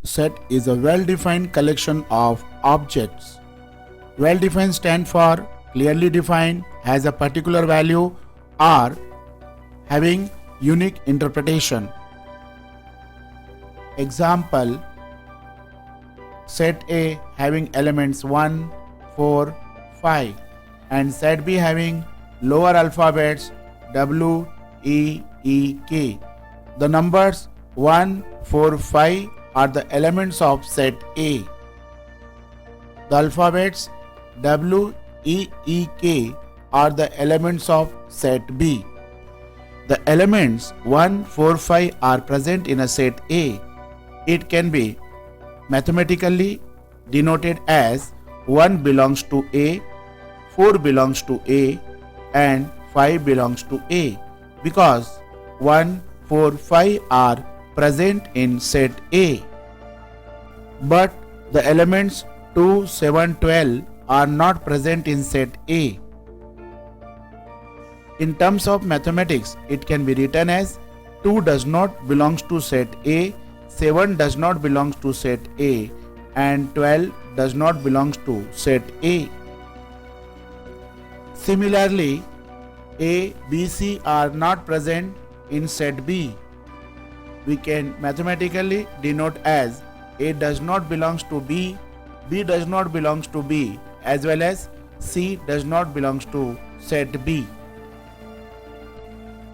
Set is a well-defined collection of objects. Well-defined stand for clearly defined, has a particular value, or having unique interpretation. Example: set A having elements 1, 4, 5 and set B having lower alphabets W, E, E, K. The numbers 1, 4, 5 are the elements of set A. The alphabets W, E, E, K are the elements of set B. The elements 1, 4, 5 are present in a set A. It can be mathematically denoted as 1 belongs to A, 4 belongs to A and 5 belongs to A because 1, 4, 5 are present in set A. But the elements 2, 7, 12 are not present in set A. In terms of mathematics, it can be written as 2 does not belongs to set A, 7 does not belongs to set A and 12 does not belongs to set A. Similarly, A, B, C are not present in set B. We can mathematically denote as A does not belongs to B, B does not belongs to B as well as C does not belongs to set B.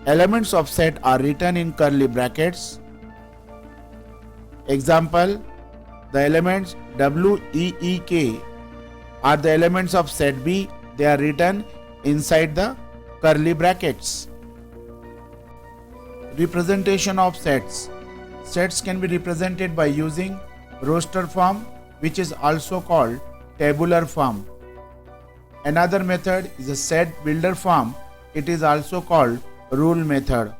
Elements of set are written in curly brackets. Example: the elements W, E, E, K are the elements of set B. They are written inside the curly brackets. Representation of sets. Sets can be represented by using roster form, which is also called tabular form. Another method is a set builder form. It is also called rule method.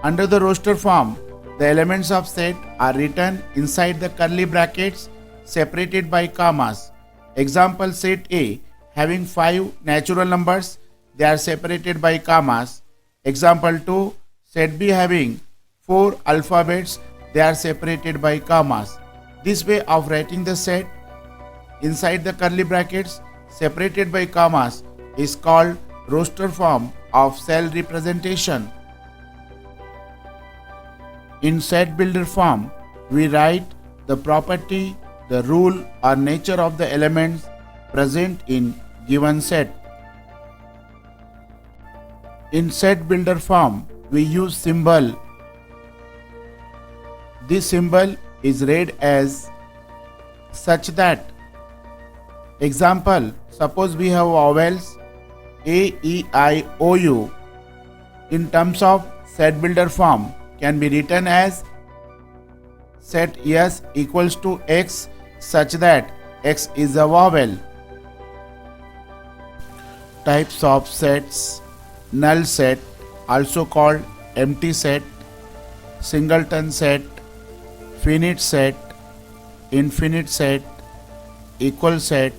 Under the roster form, the elements of set are written inside the curly brackets separated by commas. Example: set A having 5 natural numbers, they are separated by commas. Example 2, set B having 4 alphabets, they are separated by commas. This way of writing the set inside the curly brackets separated by commas is called roster form of cell representation. In set builder form, we write the property, the rule or nature of the elements present in given set. In set builder form, we use symbol. This symbol is read as such that. Example: suppose we have vowels A, E, I, O, U. In terms of set builder form, can be written as set S equals to X such that X is a vowel. Types of sets: null set, also called empty set, singleton set, finite set, infinite set, equal set,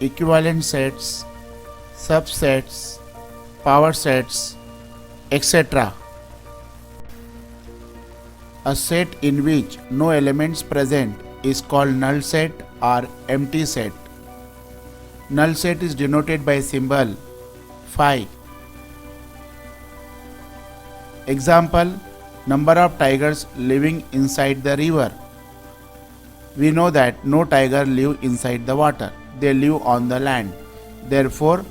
equivalent sets, subsets, power sets, etc. A set in which no elements present is called null set or empty set. Null set is denoted by symbol phi. Example: number of tigers living inside the river. We know that no tiger live inside the water. They live on the land. Therefore,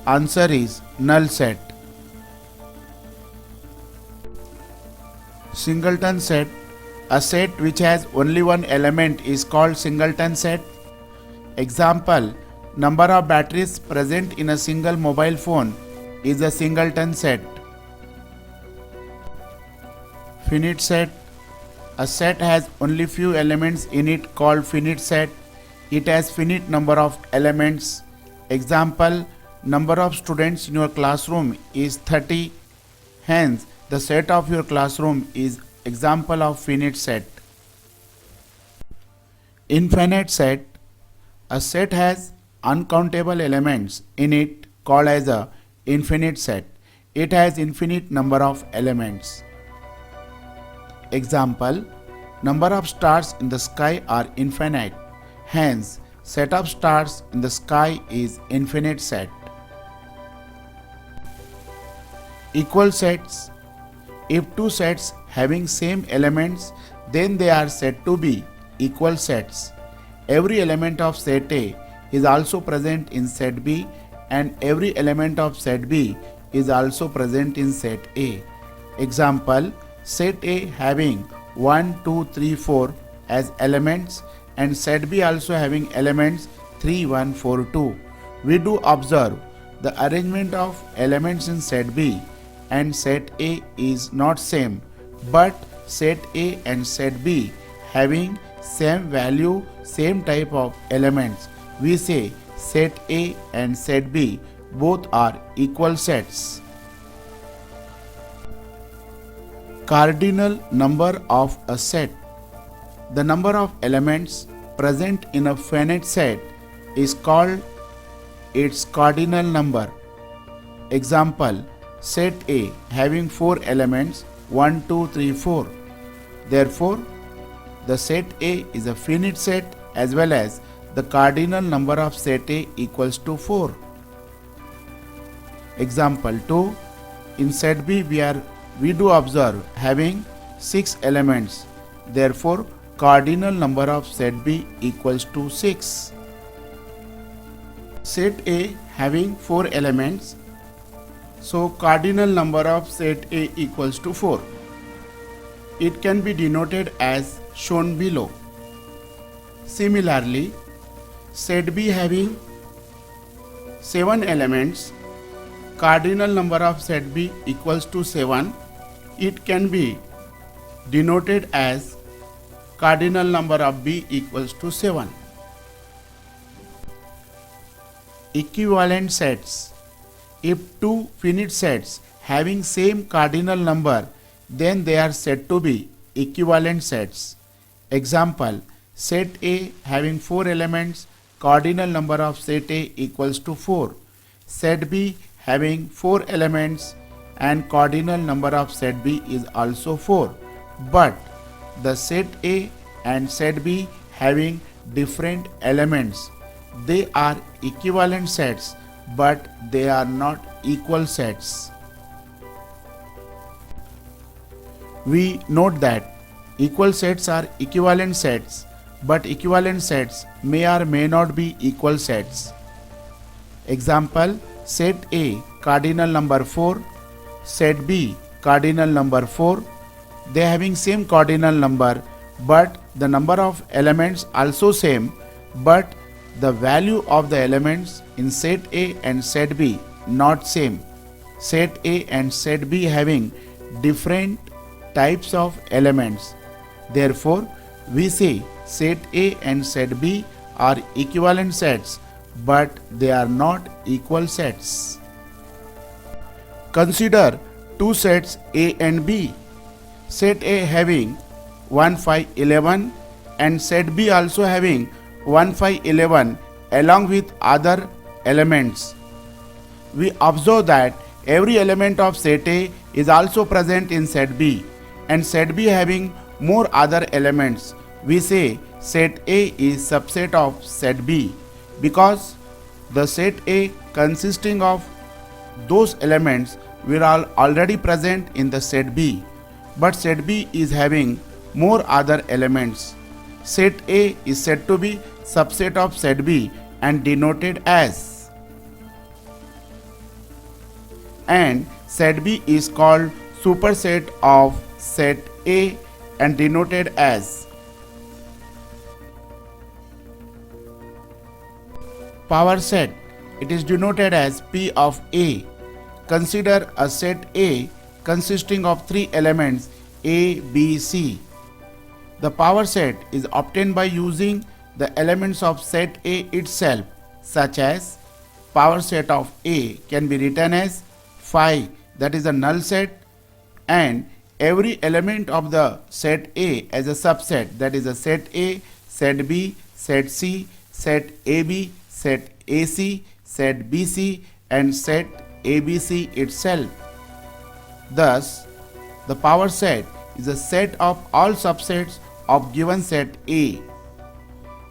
answer is null set. Singleton set. A set which has only one element is called singleton set. Example: number of batteries present in a single mobile phone is a singleton set. Finite set. A set has only few elements in it called finite set. It has finite number of elements. Example: number of students in your classroom is 30. Hence, the set of your classroom is example of finite set. Infinite set. A set has uncountable elements in it called as a infinite set. It has infinite number of elements. Example, number of stars in the sky are infinite. Hence, set of stars in the sky is infinite set. Equal sets. If two sets having same elements, then they are said to be equal sets. Every element of set A is also present in set B, and every element of set B is also present in set A. Example, set A having 1, 2, 3, 4 as elements, and set B also having elements 3, 1, 4, 2. We do observe the arrangement of elements in set B and set A is not same, but set A and set B having same value, same type of elements. We say set A and set B both are equal sets. Cardinal number of a set. The number of elements present in a finite set is called its cardinal number. Example, set A having 4 elements 1, 2, 3, 4. Therefore, the set A is a finite set as well as the cardinal number of set A equals to 4. Example 2. In set B we do observe having 6 elements. Therefore, cardinal number of set B equals to 6. Set A having 4 elements. So, cardinal number of set A equals to 4. It can be denoted as shown below. Similarly, set B having 7 elements, cardinal number of set B equals to 7. It can be denoted as cardinal number of B equals to 7. Equivalent sets. If two finite sets having same cardinal number, then they are said to be equivalent sets. Example, set A having 4 elements, cardinal number of set A equals to 4. Set B having 4 elements and cardinal number of set B is also 4. But the set A and set B having different elements, they are equivalent sets, but they are not equal sets. We note that equal sets are equivalent sets, but equivalent sets may or may not be equal sets. Example, set A cardinal number 4, set B cardinal number 4. They having same cardinal number, but the number of elements also same, but the value of the elements in set A and set B not same. Set A and set B having different types of elements. Therefore, we say set A and set B are equivalent sets, but they are not equal sets. Consider two sets A and B. Set A having 1, 5, 11 and set B also having 1, 5, 11 along with other elements. We observe that every element of set A is also present in set B, and set B having more other elements. We say set A is subset of set B because the set A consisting of those elements were already present in the set B, but set B is having more other elements. Set A is said to be subset of set B and denoted as, and set B is called superset of set A and denoted as. Power set. It is denoted as P of A. Consider a set A consisting of 3 elements A, B, C. The power set is obtained by using the elements of set A itself, such as power set of A can be written as phi, that is a null set, and every element of the set A as a subset, that is a set A, set B, set C, set AB, set AC, set BC and set ABC itself. Thus, the power set is a set of all subsets of given set A.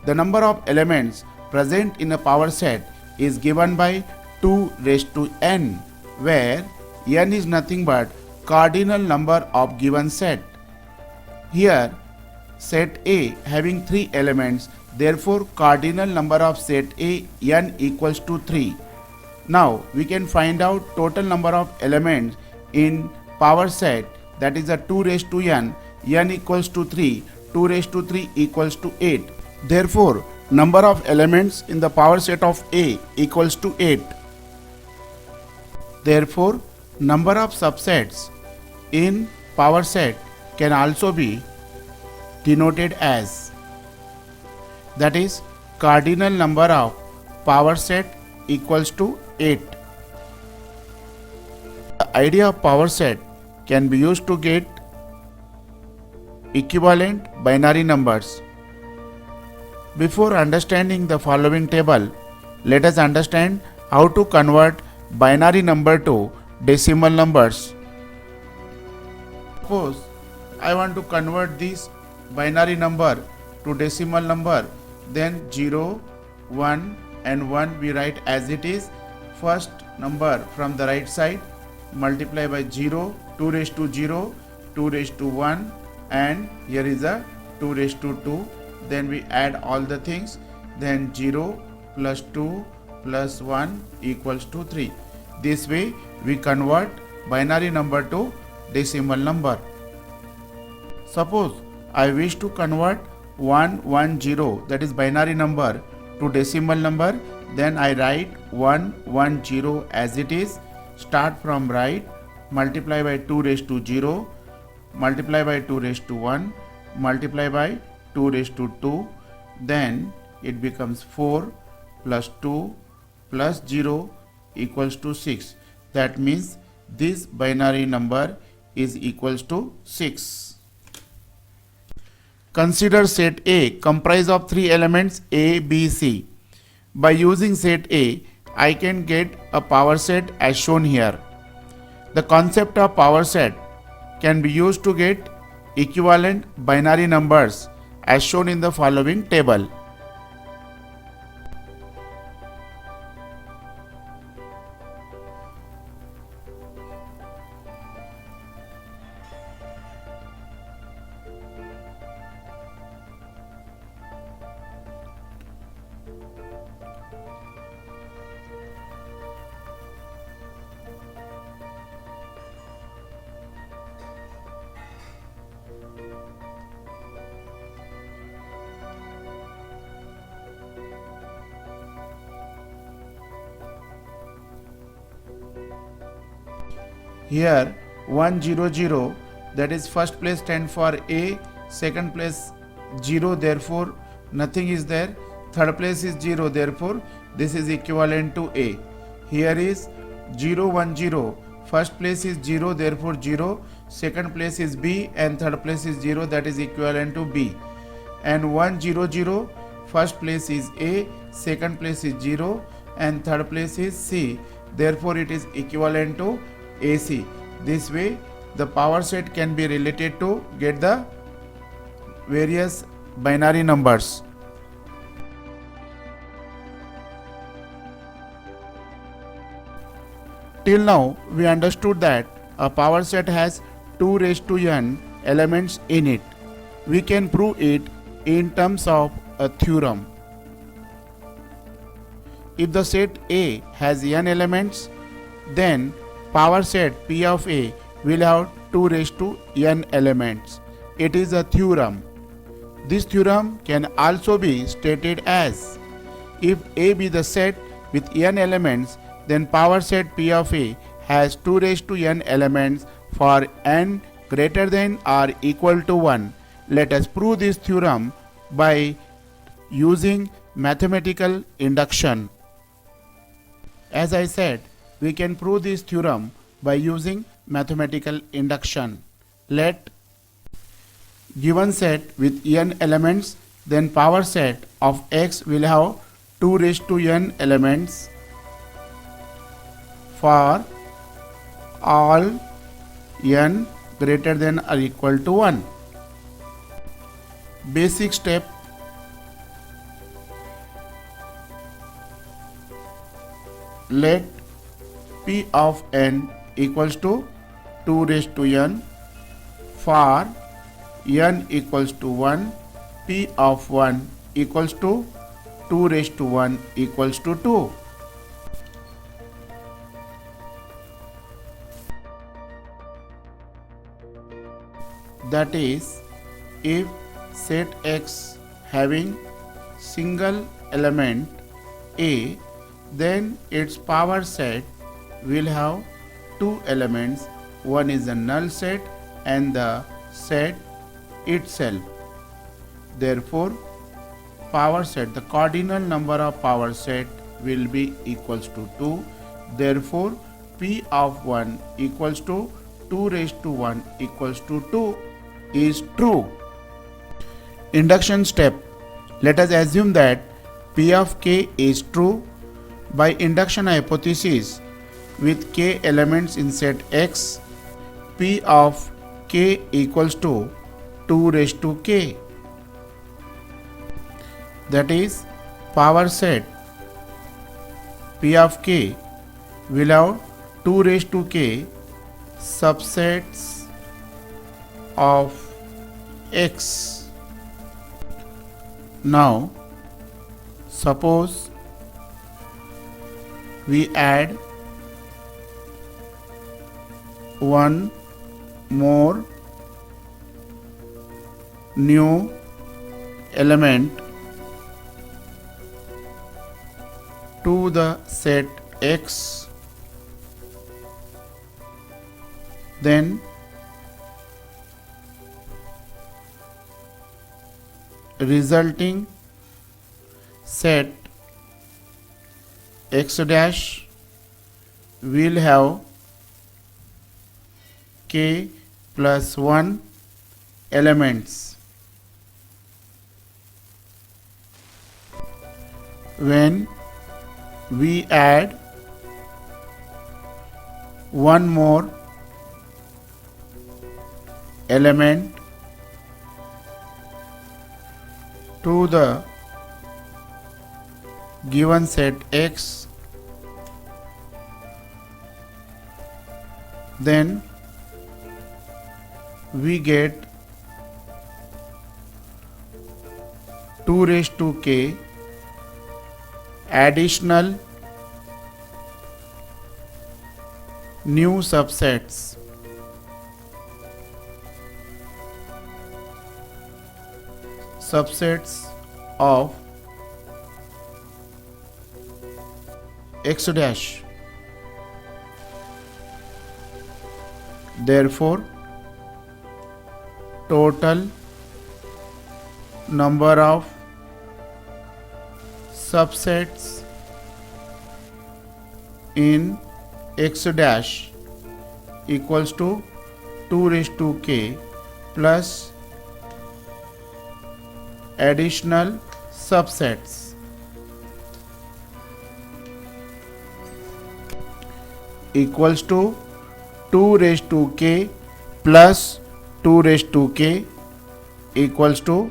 The number of elements present in a power set is given by 2 raised to n, where n is nothing but cardinal number of given set. Here, set A having 3 elements, therefore cardinal number of set A n equals to 3. Now we can find out total number of elements in power set, that is a 2 raised to n equals to 3, 2 raised to 3 equals to 8. Therefore, number of elements in the power set of A equals to 8. Therefore, number of subsets in power set can also be denoted as, that is, cardinal number of power set equals to 8. The idea of power set can be used to get equivalent binary numbers. Before understanding the following table, let us understand how to convert binary number to decimal numbers. Suppose I want to convert this binary number to decimal number, then 0, 1 and 1 we write as it is. First number from the right side multiply by 0, 2 raised to 0, 2 raised to 1, and here is a 2 raised to 2. Then we add all the things, then 0 plus 2 plus 1 equals to 3. This way we convert binary number to decimal number. Suppose I wish to convert 110, that is binary number, to decimal number, then I write 110 as it is. Start from right, multiply by 2 raised to 0, multiply by 2 raised to 1, multiply by 2 raised to 2, then it becomes 4 plus 2 plus 0 equals to 6. That means this binary number is equals to 6. Consider set A comprised of 3 elements A, B, C. By using set A, I can get a power set as shown here. The concept of power set can be used to get equivalent binary numbers as shown in the following table. Here 100, that is first place stand for A, second place 0, therefore nothing is there. Third place is 0, therefore this is equivalent to A. Here is 010, first place is 0, therefore 0, second place is B and third place is 0, that is equivalent to B. And 100, first place is A, second place is 0 and third place is C, therefore it is equivalent to AC. This way the power set can be related to get the various binary numbers. Till now we understood that a power set has 2 raised to n elements in it. We can prove it in terms of a theorem. If the set A has n elements, then power set P of A will have 2 raised to n elements. It is a theorem. This theorem can also be stated as, if A be the set with n elements, then power set P of A has 2 raised to n elements for n greater than or equal to 1. Let us prove this theorem by using mathematical induction. As I said, we can prove this theorem by using mathematical induction. Let given set with n elements, then power set of x will have 2 raised to n elements for all n greater than or equal to 1. Basic step. Let p of n equals to 2 raised to n for n equals to 1, p of 1 equals to 2 raised to 1 equals to 2. That is, if set X having single element A, then its power set will have two elements. One is the null set and the set itself. Therefore, power set, the cardinal number of power set will be equals to 2. Therefore, P of 1 equals to 2 raised to 1 equals to 2 is true. Induction step. Let us assume that P of k is true. By induction hypothesis, with k elements in set X, P of k equals to 2 raised to k. That is, power set P of k will have 2 raised to k subsets of X. Now, suppose we add one more new element to the set X, then resulting set X dash will have k plus 1 elements. When we add one more element to the given set X, then we get 2 raised to k additional new subsets of X dash. Therefore, total number of subsets in X dash equals to 2 raised to k plus additional subsets equals to 2 raised to k plus 2 raised to k equals to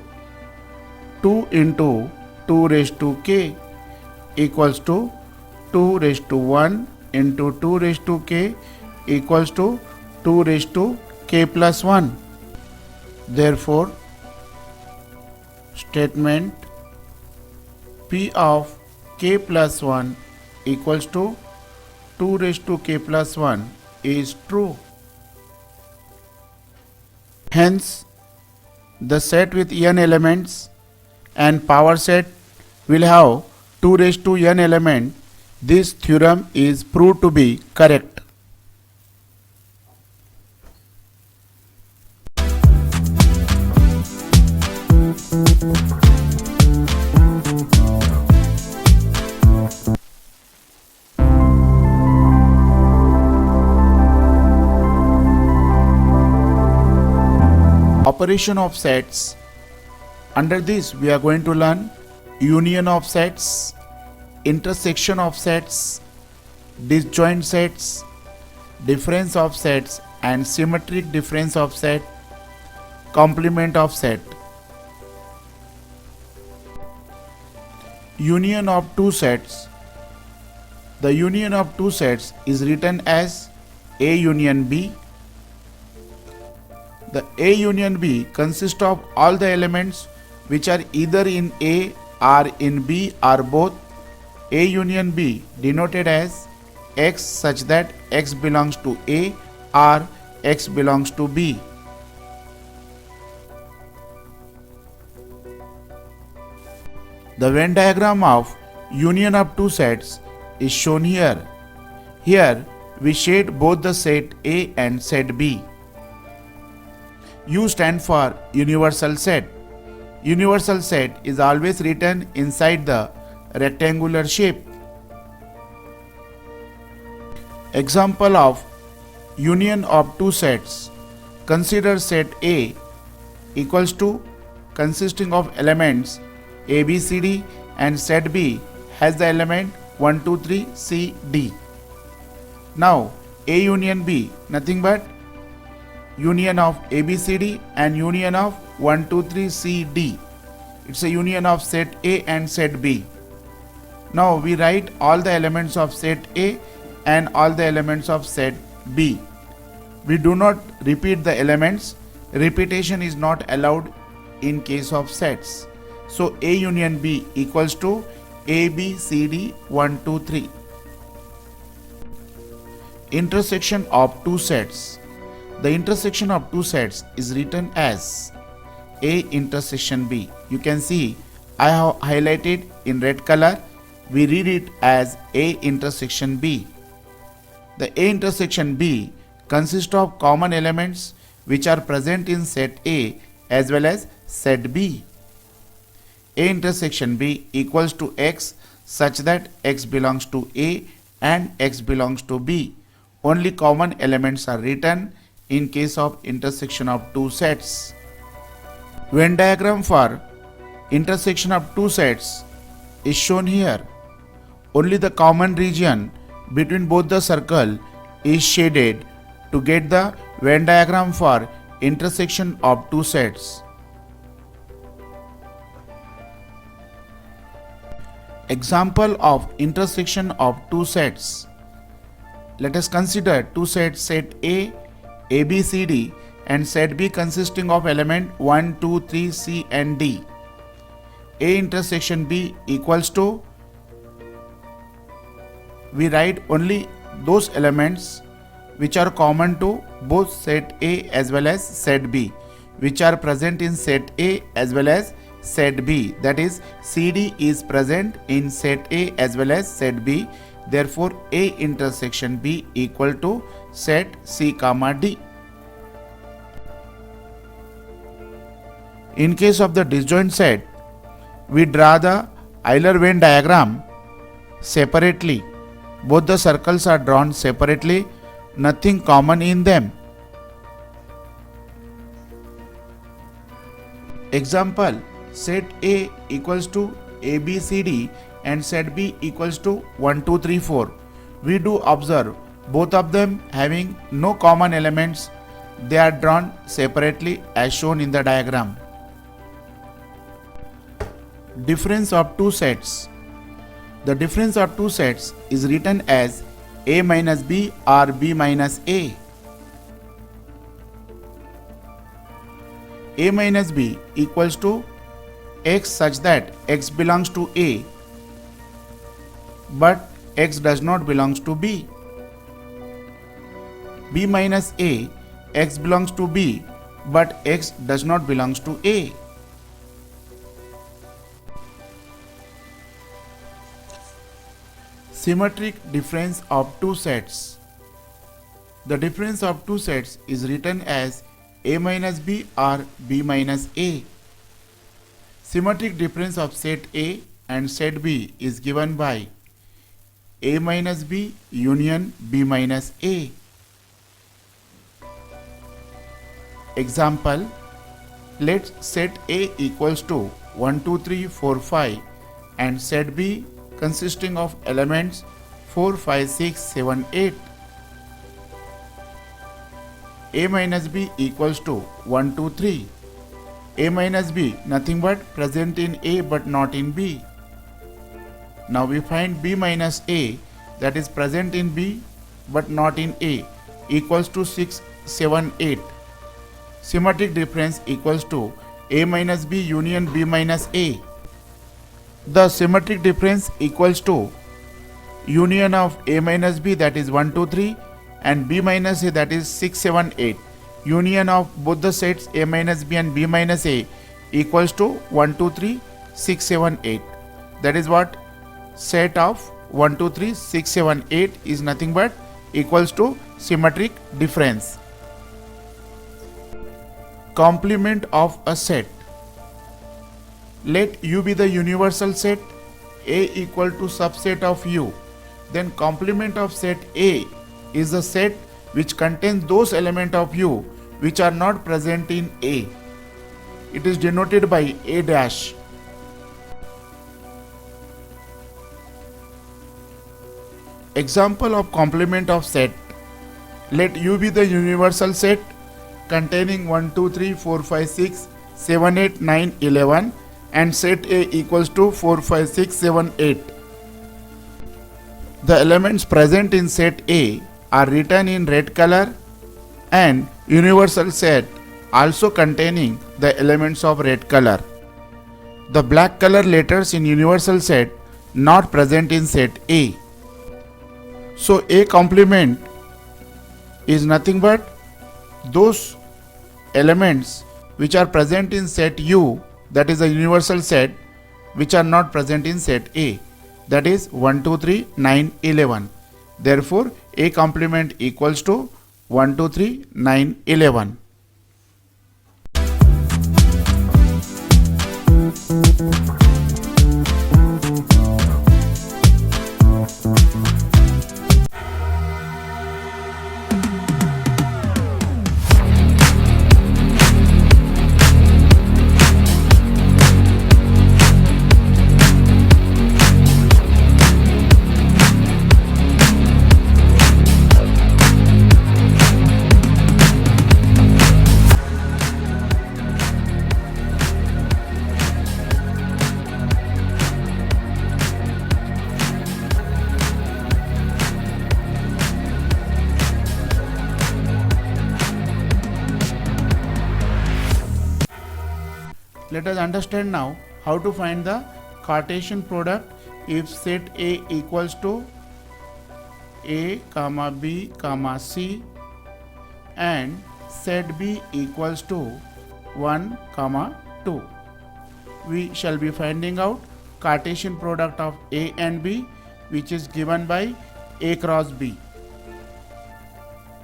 2 into 2 raised to k equals to 2 raised to 1 into 2 raised to k equals to 2 raised to k plus 1. Therefore, statement P of k plus 1 equals to 2 raised to k plus 1 is true. Hence, the set with n elements and power set will have 2 raised to n element. This theorem is proved to be correct. Operation of sets. Under this, we are going to learn union of sets, intersection of sets, disjoint sets, difference of sets and symmetric difference of set, complement of set. Union of two sets. The union of two sets is written as A union B. The A union B consists of all the elements which are either in A or in B or both. A union B denoted as X such that X belongs to A or X belongs to B. The Venn diagram of union of two sets is shown here. Here we shade both the set A and set B. U stand for universal set. Universal set is always written inside the rectangular shape. Example of union of two sets. Consider set A equals to consisting of elements A, B, C, D and set B has the element 1, 2, 3, C, D. Now A union B nothing but union of A, B, C, D and union of 1, 2, 3, C, D. It's a union of set A and set B. Now we write all the elements of set A and all the elements of set B. We do not repeat the elements. Repetition is not allowed in case of sets. So A union B equals to A, B, C, D, 1, 2, 3. Intersection of two sets. The intersection of two sets is written as A intersection B. You can see I have highlighted in red color. We read it as A intersection B. The A intersection B consists of common elements which are present in set A as well as set B. A intersection B equals to X such that X belongs to A and X belongs to B. Only common elements are written in case of intersection of two sets. Venn diagram for intersection of two sets is shown here. Only the common region between both the circle is shaded to get the Venn diagram for intersection of two sets. Example of intersection of two sets. Let us consider two sets, set A, A, B, C, D and set B consisting of element 1, 2, 3, C and D. A intersection B equals to, we write only those elements which are common to both set A as well as set B, which are present in set A as well as set B. That is, CD is present in set A as well as set B. Therefore, A intersection B equal to set C comma D. In case of the disjoint set, we draw the Euler-Venn diagram separately. Both the circles are drawn separately, nothing common in them. Example, set A equals to A, B, C, D and set B equals to 1, 2, 3, 4. We do observe both of them having no common elements. They are drawn separately as shown in the diagram. Difference of two sets. The difference of two sets is written as A minus B or B minus A. A minus B equals to X such that X belongs to A but X does not belongs to B. B minus A, X belongs to B but X does not belongs to A. Symmetric difference of two sets. The difference of two sets is written as A minus B or B minus A. Symmetric difference of set A and set B is given by A minus B union B minus A. Example, let set A equals to 1, 2, 3, 4, 5 and set B consisting of elements 4, 5, 6, 7, 8. A minus B equals to 1, 2, 3. A minus B nothing but present in A but not in B. Now we find B minus A, that is present in B but not in A, equals to 6, 7, 8. Symmetric difference equals to A minus B union B minus A. The symmetric difference equals to union of A minus B, that is 1, 2, 3, and B minus A, that is 6, 7, 8. Union of both the sets A minus B and B minus A equals to 1, 2, 3, 6, 7, 8. That is what set of 1, 2, 3, 6, 7, 8 is nothing but equals to symmetric difference. Complement of a set. Let U be the universal set, A equal to subset of U. Then complement of set A is a set which contains those elements of U which are not present in A. It is denoted by A dash. Example of complement of set. Let U be the universal set containing 1, 2, 3, 4, 5, 6, 7, 8, 9, 11 and set A equals to 4, 5, 6, 7, 8. The elements present in set A are written in red color and universal set also containing the elements of red color. The black color letters in universal set not present in set A. So A complement is nothing but those elements which are present in set U, that is a universal set, which are not present in set A, that is 1, 2, 3, 9, 11. Therefore A complement equals to 1, 2, 3, 9, 11. Let us understand now how to find the Cartesian product if set A equals to A, B, C and set B equals to 1, 2. We shall be finding out Cartesian product of A and B, which is given by A cross B.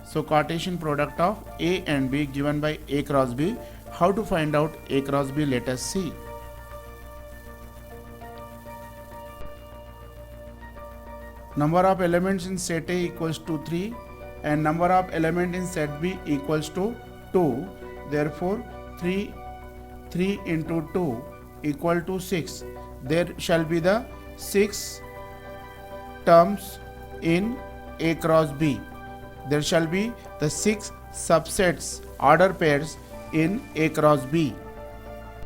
So Cartesian product of A and B given by A cross B. How to find out A cross B? Let us see. Number of elements in set A equals to 3 and number of elements in set B equals to 2. Therefore 3 into 2 equal to 6. There shall be the 6 terms in A cross B. There shall be the 6 subsets order pairs in A cross B.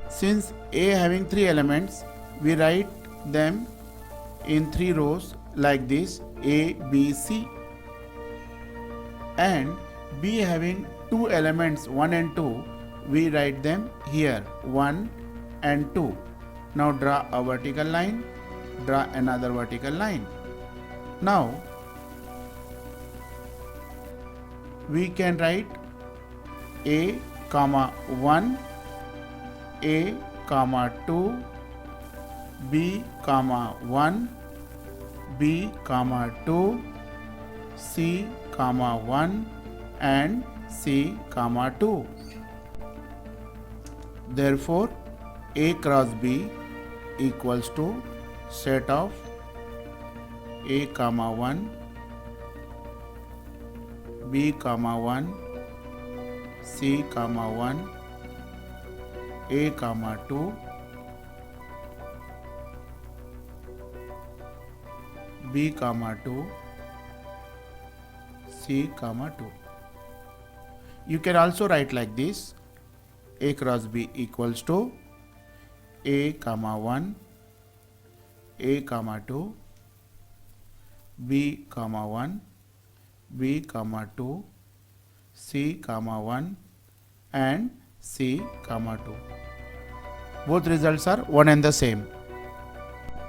Since A having 3 elements, we write them in 3 rows like this: A, B, C. And B having 2 elements 1 and 2, we write them here 1 and 2. Now draw a vertical line, draw another vertical line. Now we can write A, 1, A, 2, B, 1, B, 2, C, 1 and C, 2. Therefore A cross B equals to set of A, 1, B, 1, C, 1, A, 2, B comma 2, C comma 2. You can also write like this: A cross B equals to A comma 1, A comma 2, B comma 1, B comma 2, C comma 1 and C comma 2. Both results are one and the same.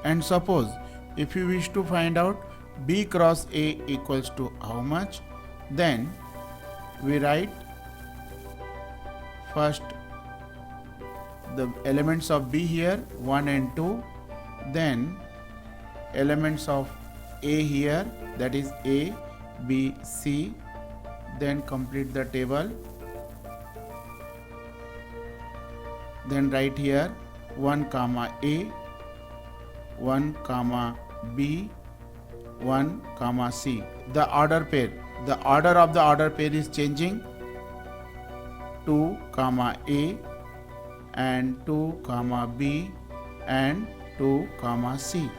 And suppose if you wish to find out B cross A equals to how much, then we write first the elements of B here 1 and 2, then elements of A here, that is A, B, C, then complete the table. Then write here 1 comma A, 1 comma B, 1 comma C. The order pair, the order of the order pair is changing. 2 comma A and 2 comma B and 2 comma C.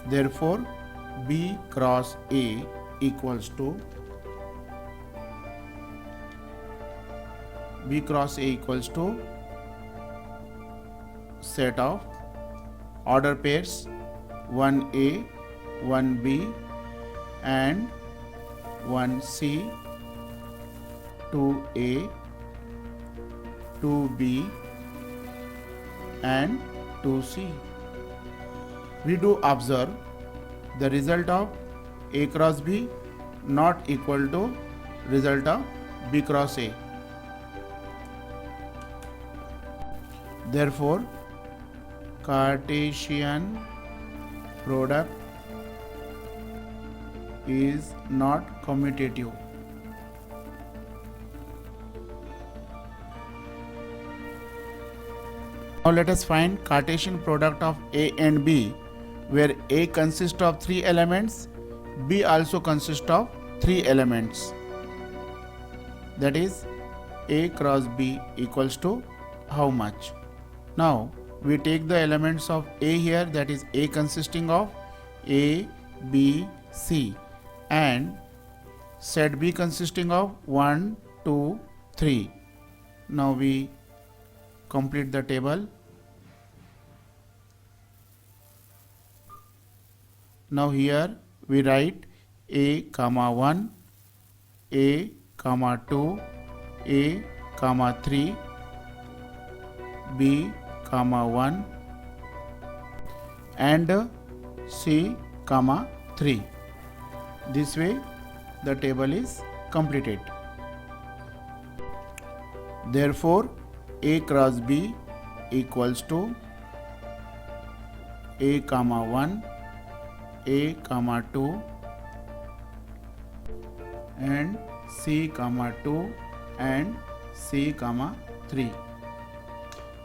Therefore, B cross A equals to B cross A equals to set of order pairs 1A, 1B and 1C, 2A, 2B and 2C. We do observe the result of A cross B not equal to result of B cross A. Therefore, Cartesian product is not commutative. Now let us find Cartesian product of A and B, where A consists of 3 elements, B also consists of 3 elements. That is, A cross B equals to how much? Now we take the elements of A here, that is A consisting of A, B, C, and set B consisting of 1, 2, 3. Now we complete the table. Now here we write A comma 1, A comma 2, A comma 3, B comma 1 and C comma 3. This way the table is completed. Therefore, A cross B equals to A comma 1, A comma 2 and C comma 2 and C comma 3.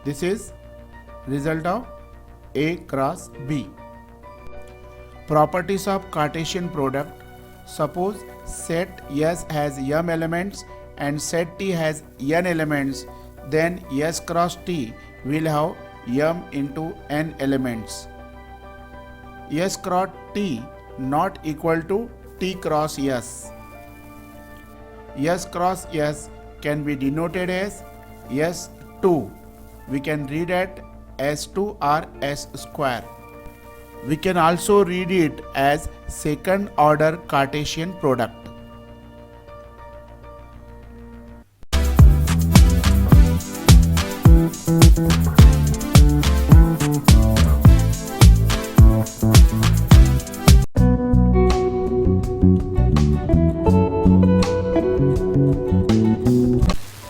This is result of A cross B. Properties of Cartesian product. Suppose set S has m elements and set T has n elements, then S cross T will have m into n elements. S cross T not equal to T cross S. S cross S can be denoted as S2. We can read it S2 or S square. We can also read it as second order Cartesian product.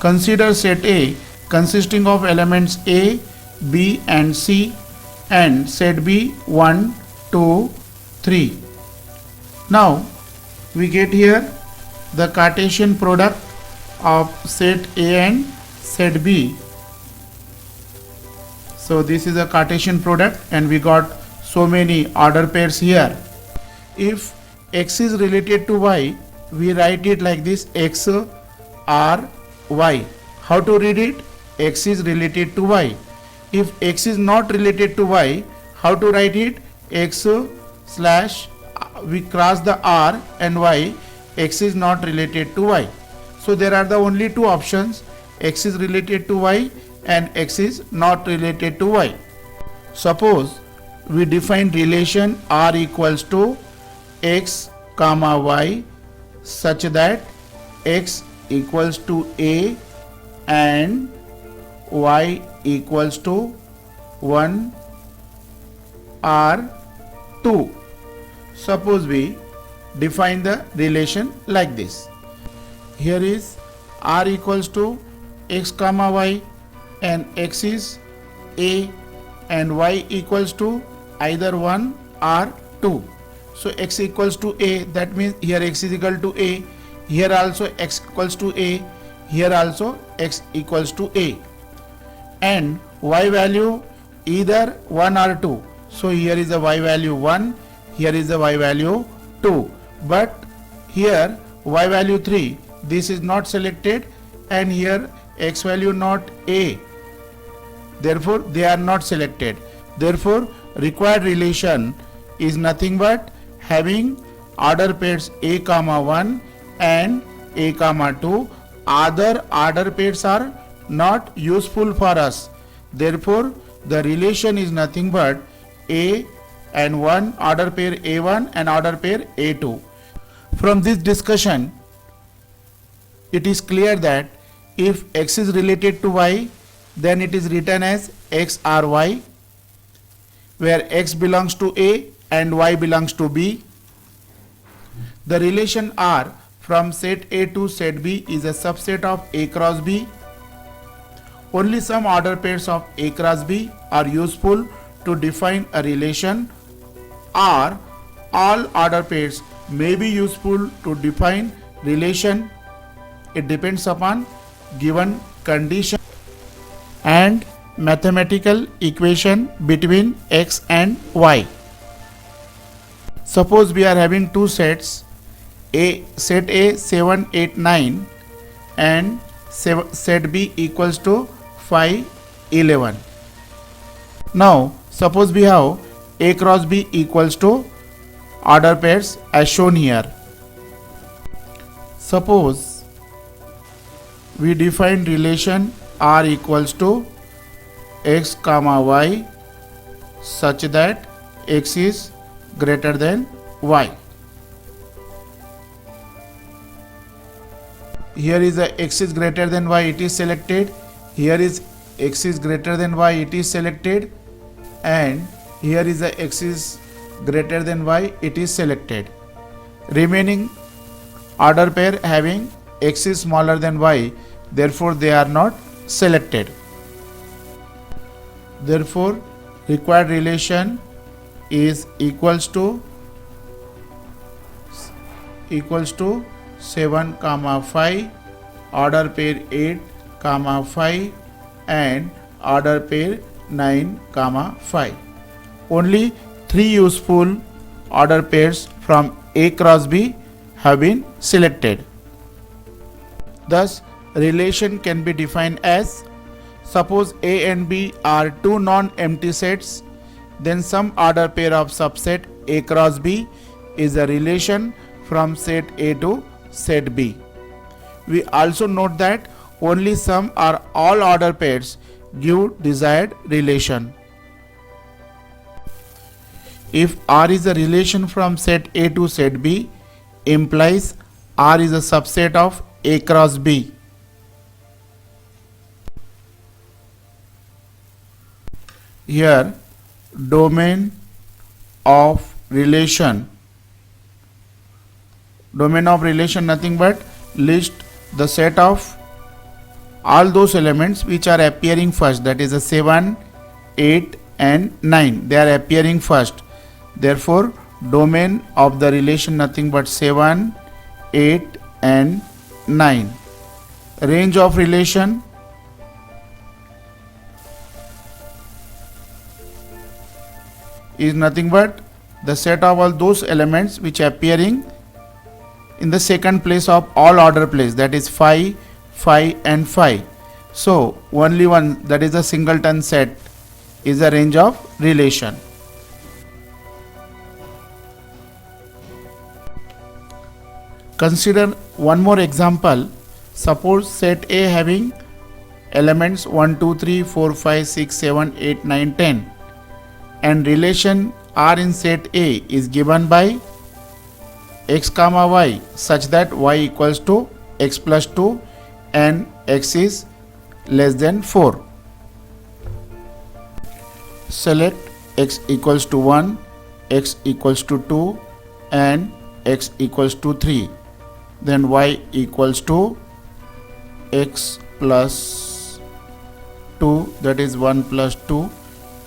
Consider set A consisting of elements A, B and C and set B 1, 2, 3. Now we get here the Cartesian product of set A and set B. So this is a Cartesian product and we got so many order pairs here. If X is related to Y, we write it like this: X R Y. How to read it? X is related to Y. If X is not related to Y, how to write it? x slash we cross the r and y, x is not related to y. So there are the only two options, x is related to y and x is not related to y. Suppose we define relation r equals to x comma y such that x equals to a and y equals to 1 or 2. Suppose we define the relation like this. Here is r equals to x comma y and x is a and y equals to either 1 or 2. So x equals to a, that means here x is equal to a, here also x equals to a, here also x equals to a, and y value either 1 or 2. So here is the y value 1, here is the y value 2, but here y value 3, this is not selected, and here x value not a, therefore they are not selected. Therefore required relation is nothing but having order pairs a comma 1 and a comma 2. Other order pairs are not useful for us. Therefore the relation is nothing but a and 1, order pair a1 and order pair a2. From this discussion it is clear that if x is related to y, then it is written as x or y, where x belongs to a and y belongs to b. The relation R from set A to set B is a subset of A cross B. Only some order pairs of A cross B are useful to define a relation, or all order pairs may be useful to define relation. It depends upon given condition and mathematical equation between x and y. Suppose we are having two sets, set A 7, 8, 9 and set B equals to 5, 11. Now suppose we have A cross B equals to order pairs as shown here. Suppose we define relation R equals to x comma y such that x is greater than y. Here is a x is greater than y, it is selected. Here is x is greater than y, it is selected, and here is a x is greater than y, it is selected. Remaining order pair having x is smaller than y, therefore they are not selected. Therefore required relation is equals to 7 comma 5, order pair 8 comma 5 and order pair 9 comma 5. Only 3 useful order pairs from A cross B have been selected. Thus relation can be defined as, suppose A and B are two non-empty sets, then some order pair of subset A cross B is a relation from set A to set B. We also note that only some or all order pairs give desired relation. If R is a relation from set A to set B, implies R is a subset of A cross B. Here domain of relation nothing but list the set of all those elements which are appearing first, that is a 7, 8 and 9, they are appearing first. Therefore domain of the relation nothing but 7, 8 and 9. Range of relation is nothing but the set of all those elements which are appearing in the second place of all order place, that is 5, 5 and 5. So only one, that is a singleton set, is a range of relation. Consider one more example. Suppose set A having elements 1, 2, 3, 4, 5, 6, 7, 8, 9, 10 and relation R in set A is given by x comma y such that y equals to x plus 2 and x is less than 4. Select x equals to 1, x equals to 2 and x equals to 3. Then y equals to x plus 2, that is 1 plus 2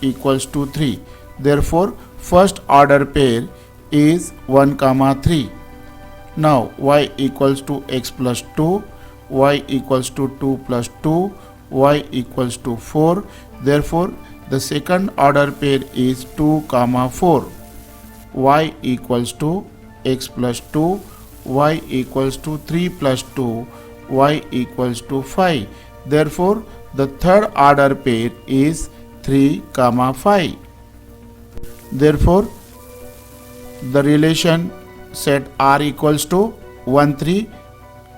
equals to 3. Therefore, first order pair is 1 comma 3. Now y equals to x plus 2, y equals to 2 plus 2, y equals to 4. Therefore, the second order pair is 2 comma 4. Y equals to x plus 2, y equals to 3 plus 2, y equals to 5. Therefore, the third order pair is 3 comma 5. Therefore, the relation set R equals to 1 3,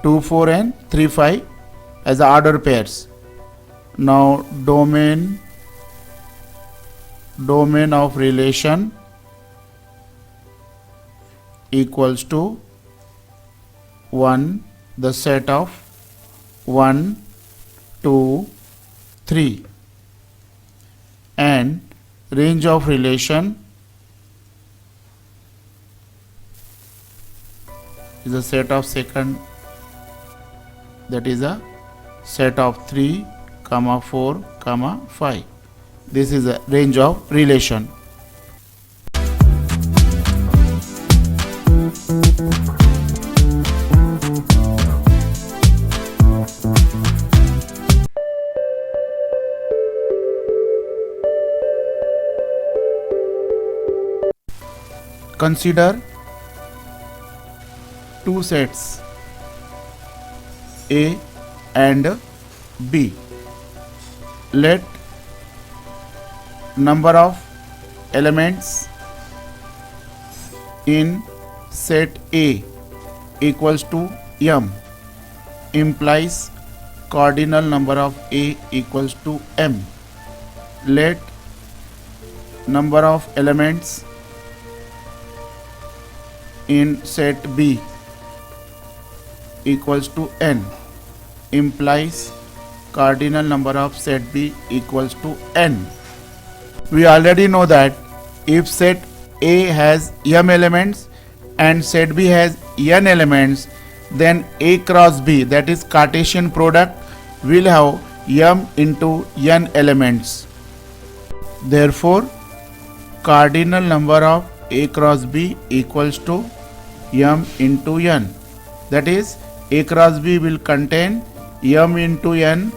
2 4 and 3 5 as the order pairs. Now domain of relation equals to 1, the set of 1, 2, 3 and range of relation is a set of second, that is a set of 3 comma 4 comma 5. This is a range of relation. Consider two sets A and B. Let number of elements in set A equals to m implies cardinal number of A equals to m. Let number of elements in set B equals to n implies cardinal number of set B equals to n. We already know that if set A has m elements and set B has n elements, then A cross B, that is Cartesian product, will have m into n elements. Therefore, cardinal number of A cross B equals to m into n. That is, A cross B will contain m into n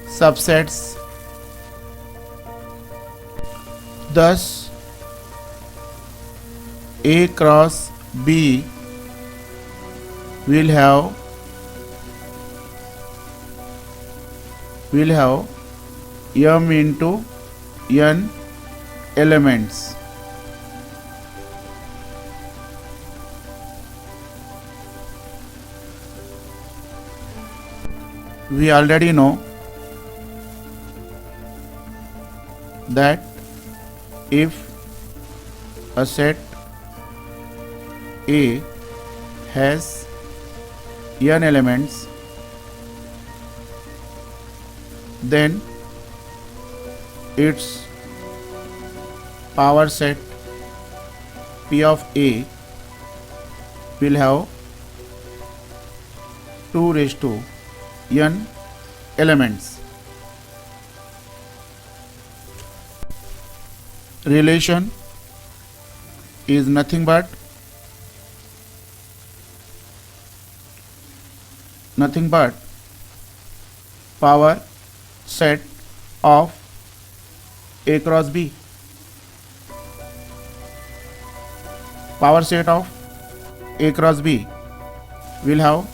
subsets. Thus, A cross B will have m into n elements. We already know that if a set A has n elements, then its power set P of A will have 2 raised to n elements. Relation is nothing but power set of A cross B. Power set of A cross B will have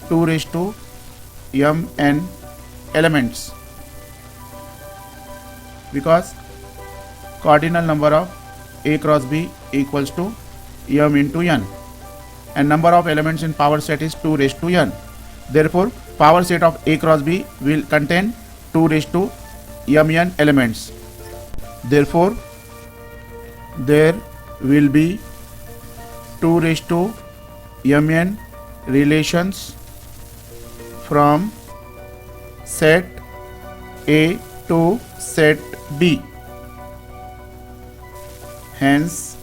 2 raised to mn elements, because cardinal number of A cross B equals to m into n. and number of elements in power set is 2 raised to n. Therefore, power set of A cross B will contain 2 raised to mn elements. Therefore, there will be 2 raised to mn relations from set A to set B. Hence,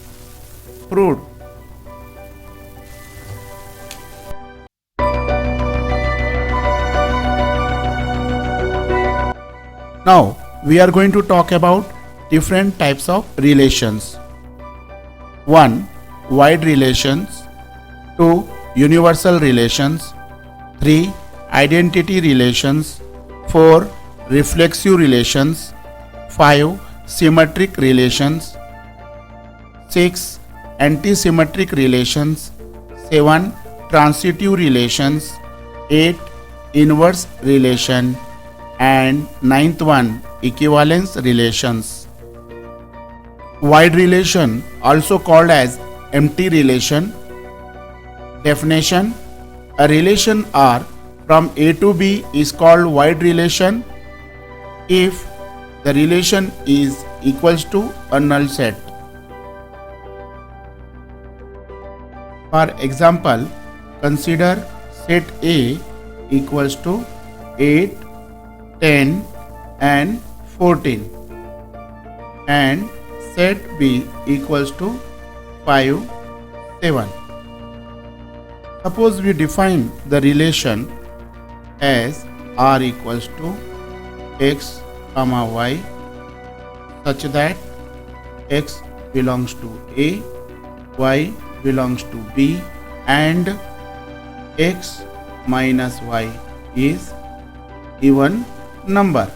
proved. Now, we are going to talk about different types of relations. 1. Wide relations. 2. Universal relations. 3. Identity relations. 4. Reflexive relations. 5. Symmetric relations. 6. Antisymmetric relations. 7. Transitive relations. 8. Inverse relation. And 9th one, equivalence relations. Wide relation, also called as empty relation. Definition: a relation R from A to B is called wide relation if the relation is equals to a null set. For example, consider set A equals to 8, 10 and 14 and set B equals to 5, 7. Suppose we define the relation as R equals to x comma y such that x belongs to A, y belongs to B and x minus y is even number.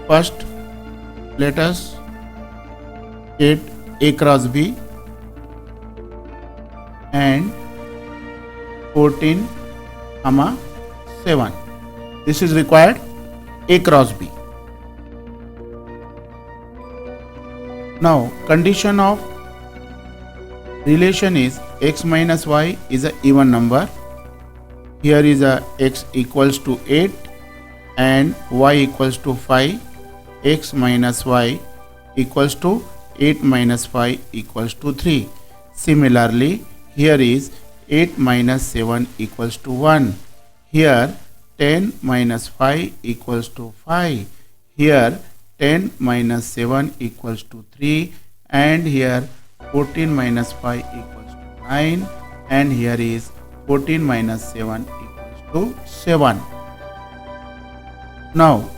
First, let us get A cross B and 14, 7. This is required A cross B. Now, condition of relation is x minus y is an even number. Here is a x equals to 8 and y equals to 5. X minus y equals to 8 minus 5 equals to 3. Similarly, here is 8 minus 7 equals to 1. Here 10 minus 5 equals to 5. Here 10 minus 7 equals to 3 and here 14 minus 5 equals to 9 and here is 14 minus 7 equals to 7. Now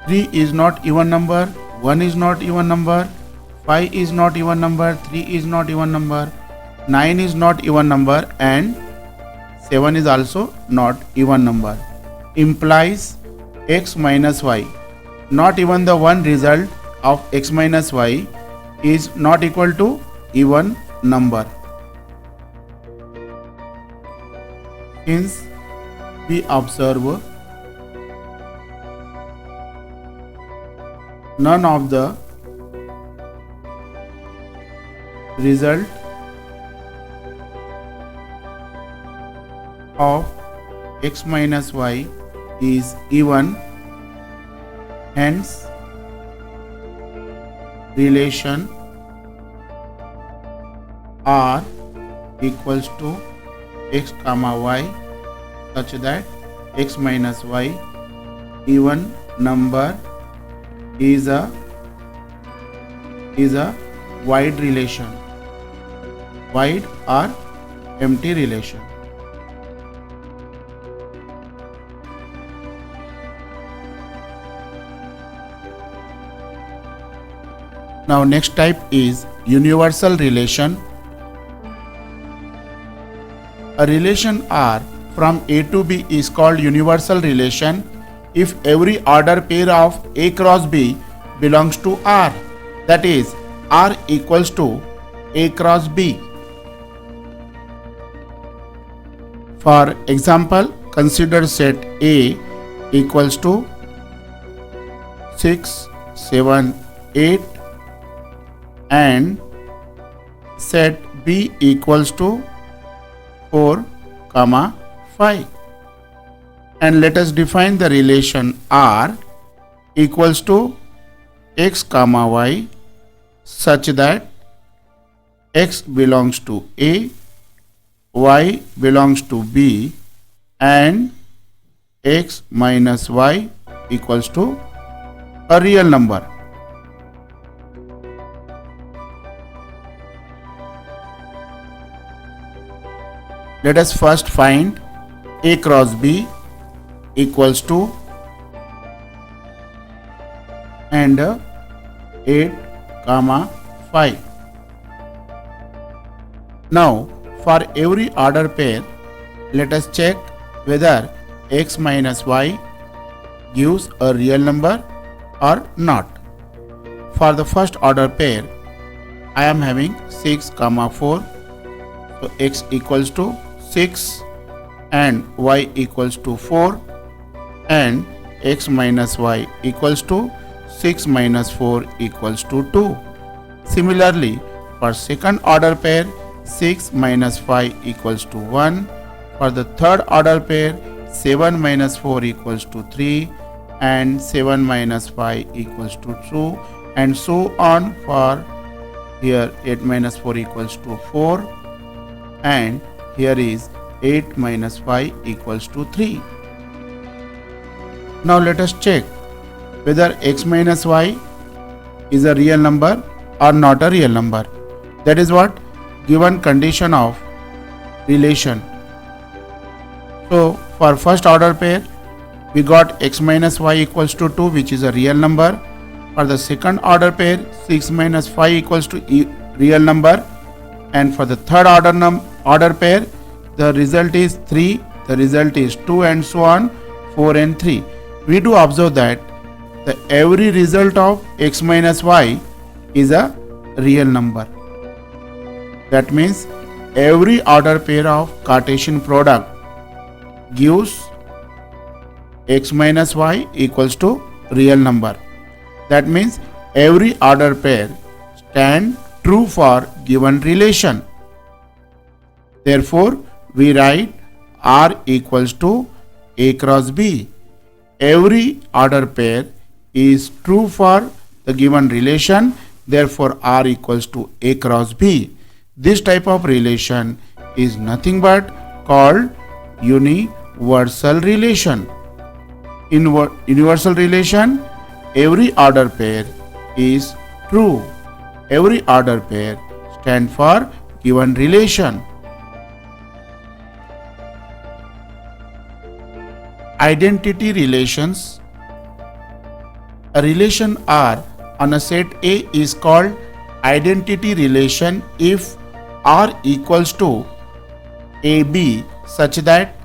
3 is not even number, 1 is not even number, 5 is not even number, 3 is not even number, 9 is not even number and 7 is also not even number. Implies x minus y, not even the one result of x minus y is not equal to even number. Since we observe none of the result of x minus y is even, hence relation R equals to x comma y such that x minus y even number is a wide relation, wide or empty relation. Now next type is universal relation. A relation R from A to B is called universal relation if every order pair of A cross B belongs to R, that is R equals to A cross B. For example, consider set A equals to 6, 7, 8 and set b equals to 4 comma 5, and let us define the relation R equals to x comma y such that x belongs to A, y belongs to B, and x minus y equals to a real number. Let us first find A cross B equals to and 8 comma 5. Now for every order pair, let us check whether x minus y gives a real number or not. For the first order pair, I am having 6 comma 4, so x equals to 6 and y equals to 4, and x minus y equals to 6 minus 4 equals to 2. Similarly, for second order pair, 6 minus 5 equals to 1. For the third order pair, 7 minus 4 equals to 3, and 7 minus 5 equals to 2, and so on. For here 8 minus 4 equals to 4, and here is 8 minus 5 equals to 3. Now let us check whether x minus y is a real number or not a real number. That is what given condition of relation. So for first order pair, we got x minus y equals to 2, which is a real number. For the second order pair, 6 minus 5 equals to real number, and for the third order pair, the result is 3, the result is 2, and so on, 4 and 3. We do observe that every result of x minus y is a real number. That means every order pair of Cartesian product gives x minus y equals to real number. That means every order pair stand true for given relation. Therefore, we write R equals to A cross B. Every order pair is true for the given relation. Therefore, R equals to A cross B. This type of relation is nothing but called universal relation. In universal relation, every order pair is true. Every order pair stands for given relation. Identity relations. A relation R on a set A is called identity relation if R equals to AB such that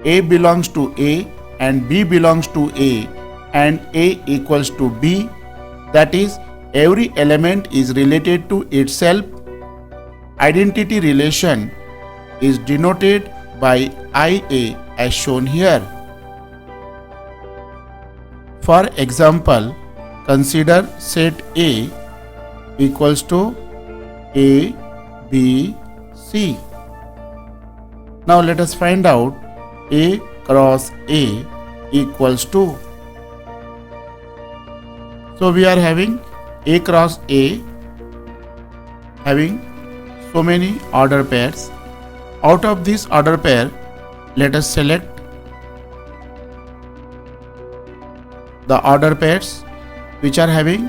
A belongs to A and B belongs to A and A equals to B. That is, every element is related to itself. Identity relation is denoted by IA as shown here. For example, consider set A equals to A, B, C. Now let us find out A cross A equals to. So we are having A cross A having so many order pairs. Out of this order pair, let us select the order pairs which are having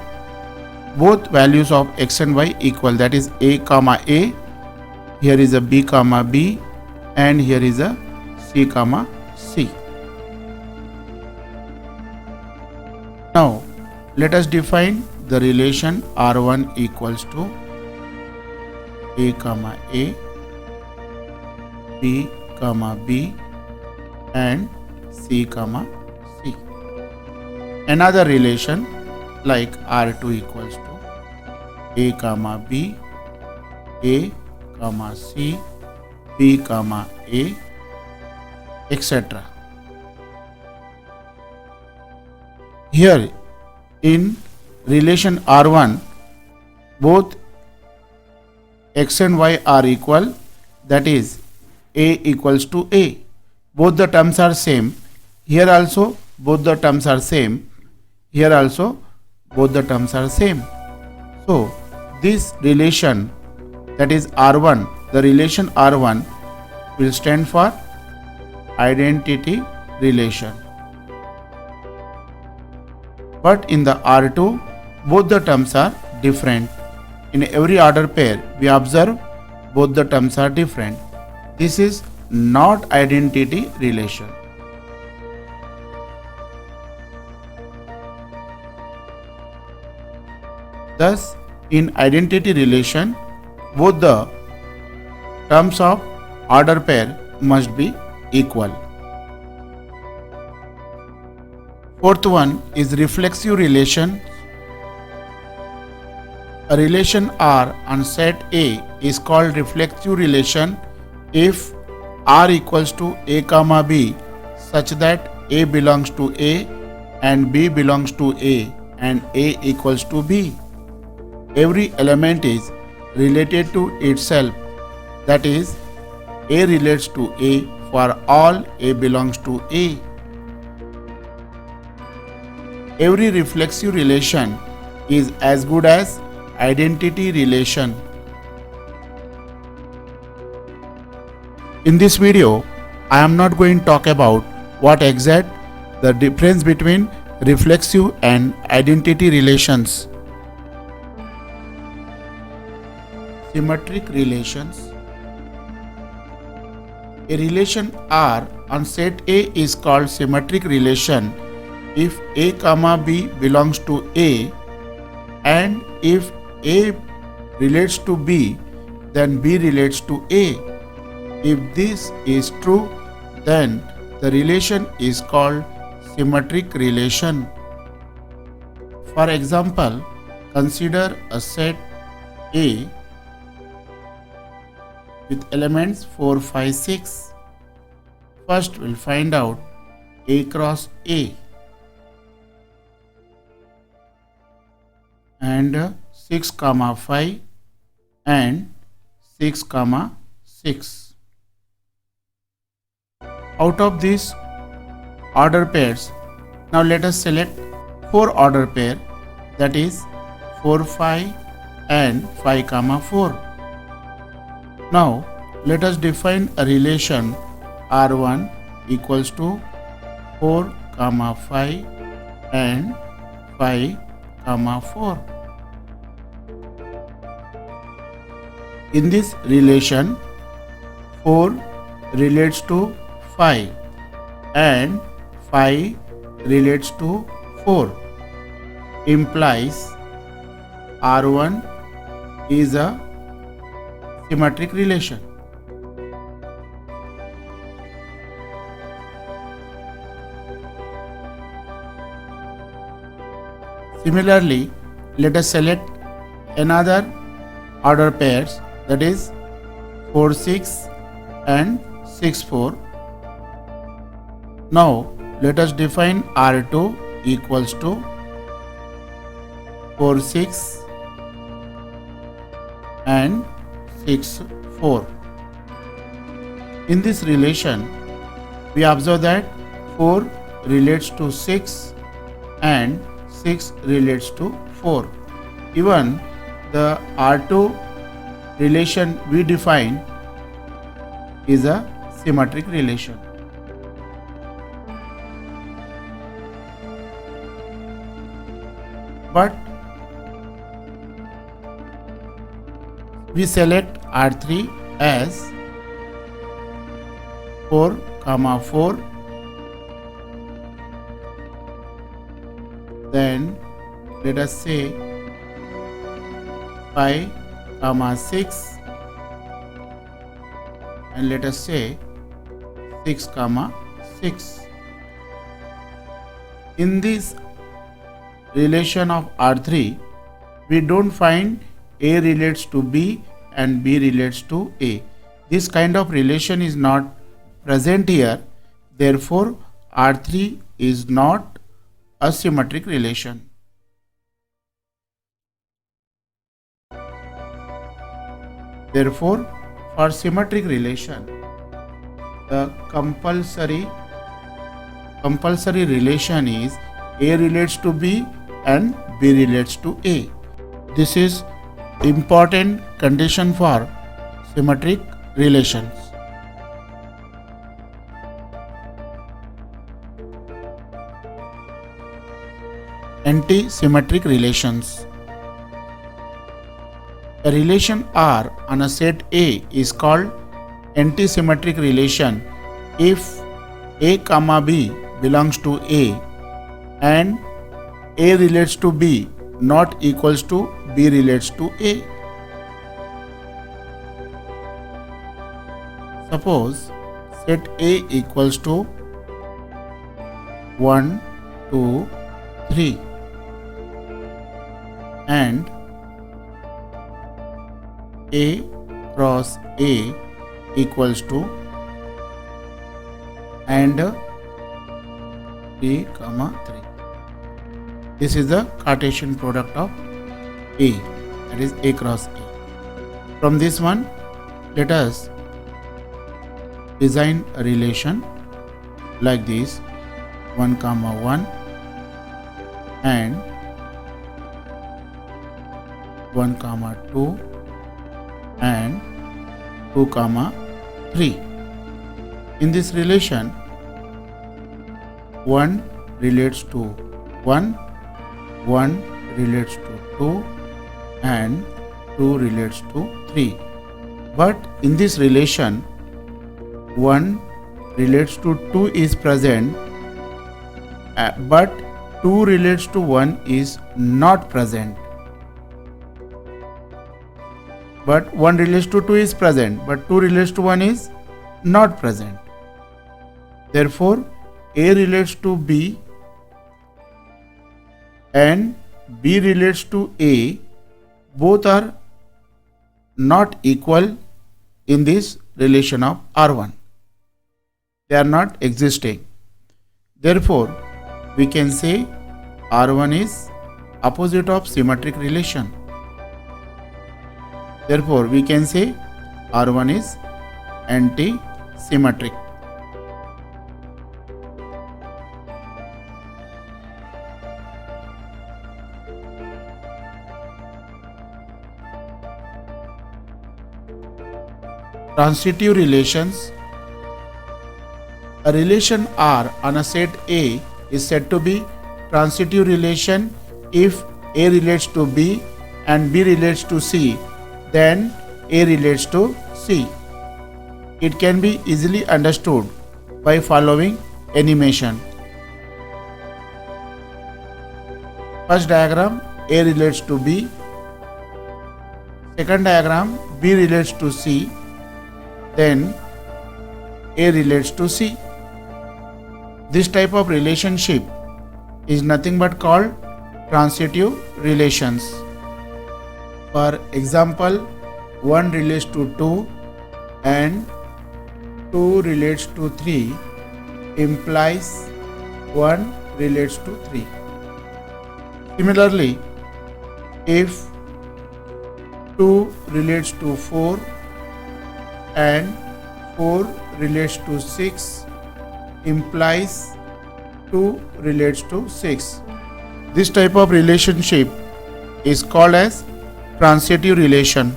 both values of x and y equal, that is A comma A, here is a B comma B, and here is a C comma C. Now let us define the relation R1 equals to A comma A, B comma B, and C comma C. Another relation like R2 equals to A comma B, A comma C, B comma A, etc. Here in relation R1, both x and y are equal, that is a equals to a. Both the terms are same. Here also both the terms are same. Here also both the terms are same. So this relation, that is R1, the relation R1 will stand for identity relation. But in the R2, both the terms are different. In every order pair, we observe both the terms are different. This is not identity relation. Thus, in identity relation, both the terms of order pair must be equal. Fourth one is reflexive relation. A relation R on set A is called reflexive relation if R equals to A comma B such that A belongs to A and B belongs to A and A equals to B. Every element is related to itself, that is, A relates to A for all A belongs to A. Every reflexive relation is as good as identity relation. In this video, I am not going to talk about what exact the difference between reflexive and identity relations. Symmetric relations. A relation R on set A is called symmetric relation if A comma B belongs to A and if A relates to B, then B relates to A. If this is true, then the relation is called symmetric relation. For example, consider a set A with elements 4, 5, 6. First, we'll find out A cross A and 6 comma 5 and 6 comma 6. Out of these order pairs, now let us select 4 order pair, that is 4, 5 and 5 comma 4. Now let us define a relation R1 equals to 4 comma 5 and 5 comma 4. In this relation, 4 relates to 5 and 5 relates to 4, implies R1 is a symmetric relation. Similarly, let us select another order pairs, that is 4, 6 and 6, 4. Now let us define R2 equals to 4, 6 and 6, 4. In this relation, we observe that 4 relates to 6 and 6 relates to 4. Even the R2 relation we define is a symmetric relation. But we select R3 as 4 comma 4, then let us say 5 comma 6 and let us say 6 comma 6. In this relation of R3, we don't find A relates to B and B relates to A. This kind of relation is not present here. Therefore, R3 is not a symmetric relation. Therefore, for symmetric relation, the compulsory relation is A relates to B and B relates to A. This is important condition for symmetric relations. Anti-symmetric relations. A relation R on a set A is called anti-symmetric relation if A comma B belongs to A and A relates to B not equals to B relates to A. Suppose set A equals to 1, 2, 3 and A cross A equals to and 3, 3. This is the Cartesian product of A, that is A cross A. From this one, let us design a relation like this 1, 1 and 1, 2 and 2, 3. In this relation, 1 relates to 1, 1 relates to 2 and 2 relates to 3. But in this relation, 1 relates to 2 is present, but 2 relates to 1 is not present. But 1 relates to 2 is present, but 2 relates to 1 is not present. Therefore, A relates to B and B relates to A. Both are not equal in this relation of R1. They are not existing. Therefore, we can say R1 is opposite of symmetric relation. Therefore, we can say R1 is anti-symmetric. Transitive relations. A relation R on a set A is said to be transitive relation if A relates to B and B relates to C, then A relates to C. It can be easily understood by following animation. First diagram, A relates to B. Second diagram, B relates to C. Then A relates to C. This type of relationship is nothing but called transitive relations. For example, 1 relates to 2 and 2 relates to 3 implies 1 relates to 3. Similarly, if 2 relates to 4 and 4 relates to 6 implies 2 relates to 6. This type of relationship is called as transitive relation.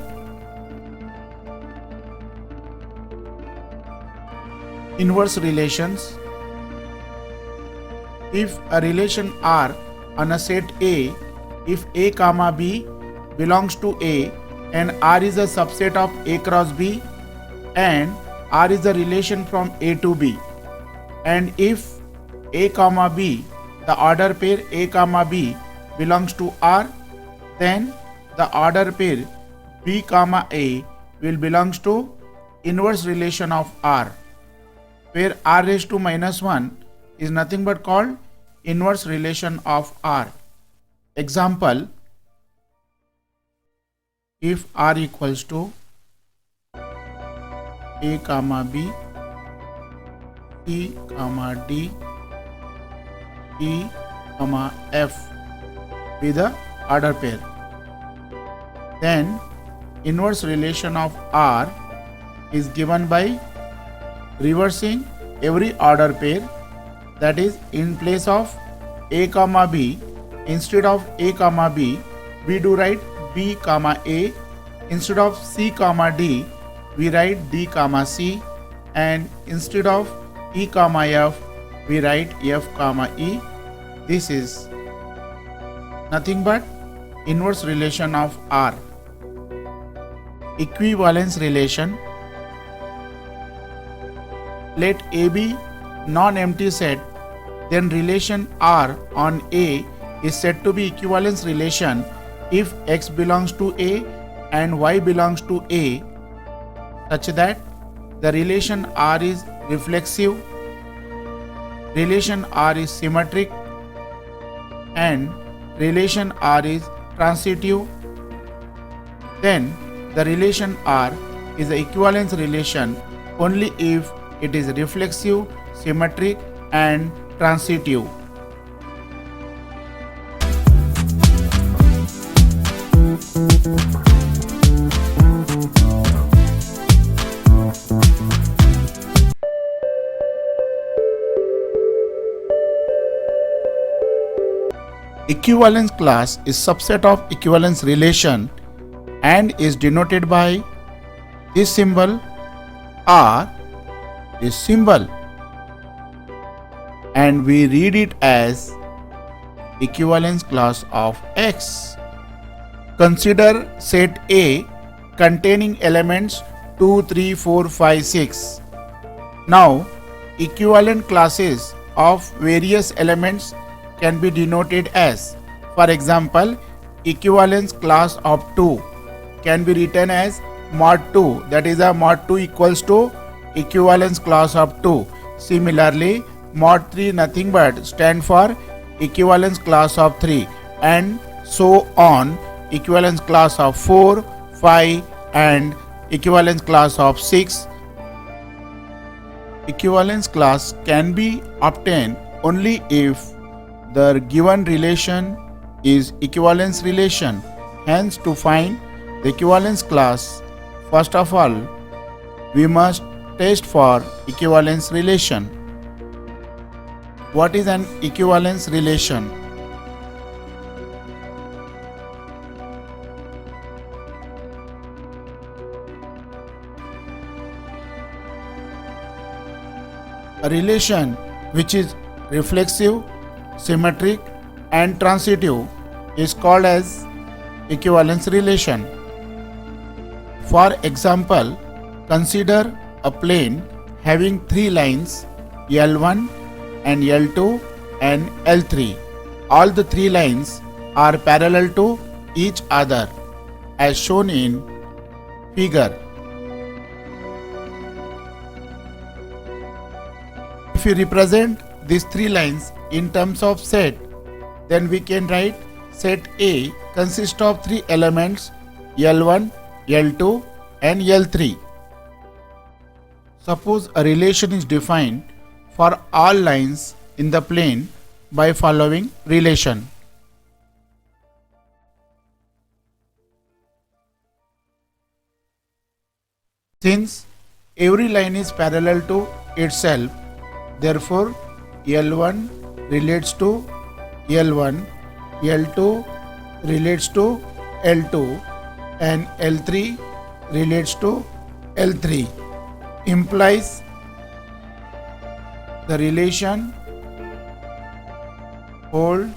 Inverse relations. If a relation R on a set A, if A comma B belongs to A and R is a subset of A cross B and R is a relation from A to B, and if A comma B, the order pair A comma B belongs to R, then the order pair B comma A will belongs to inverse relation of R, where R raised to minus 1 is nothing but called inverse relation of R. Example, if R equals to A comma B, C comma D, E comma F be the order pair, then inverse relation of R is given by reversing every order pair, that is, in place of A comma B, instead of A comma B, we do write B comma A. Instead of C comma D, we write D comma C, and instead of E comma F, we write F comma E. This is nothing but inverse relation of R. Equivalence relation. Let A be non-empty set, then relation R on A is said to be equivalence relation if X belongs to A and Y belongs to A, such that the relation R is reflexive, relation R is symmetric, and relation R is transitive. Then the relation R is the equivalence relation only if it is reflexive, symmetric, and transitive. Equivalence class is subset of equivalence relation and is denoted by this symbol R, this symbol, and we read it as equivalence class of X. Consider set A containing elements 2, 3, 4, 5, 6. Now, equivalent classes of various elements can be denoted as, for example, equivalence class of 2 can be written as mod 2, that is a mod 2 equals to equivalence class of 2. Similarly, mod 3 nothing but stand for equivalence class of 3, and so on, equivalence class of 4, 5, and equivalence class of 6. Equivalence class can be obtained only if the given relation is equivalence relation. Hence, to find the equivalence class, first of all, we must test for equivalence relation. What is an equivalence relation? A relation which is reflexive, symmetric, and transitive is called as equivalence relation. For example, consider a plane having three lines L1 and L2 and L3. All the three lines are parallel to each other as shown in figure. If we represent these three lines in terms of set, then we can write set A consists of three elements L1, L2, and L3. Suppose a relation is defined for all lines in the plane by following relation. Since every line is parallel to itself, therefore L1 relates to L1, L2 relates to L2, and L3 relates to L3. Implies the relation holds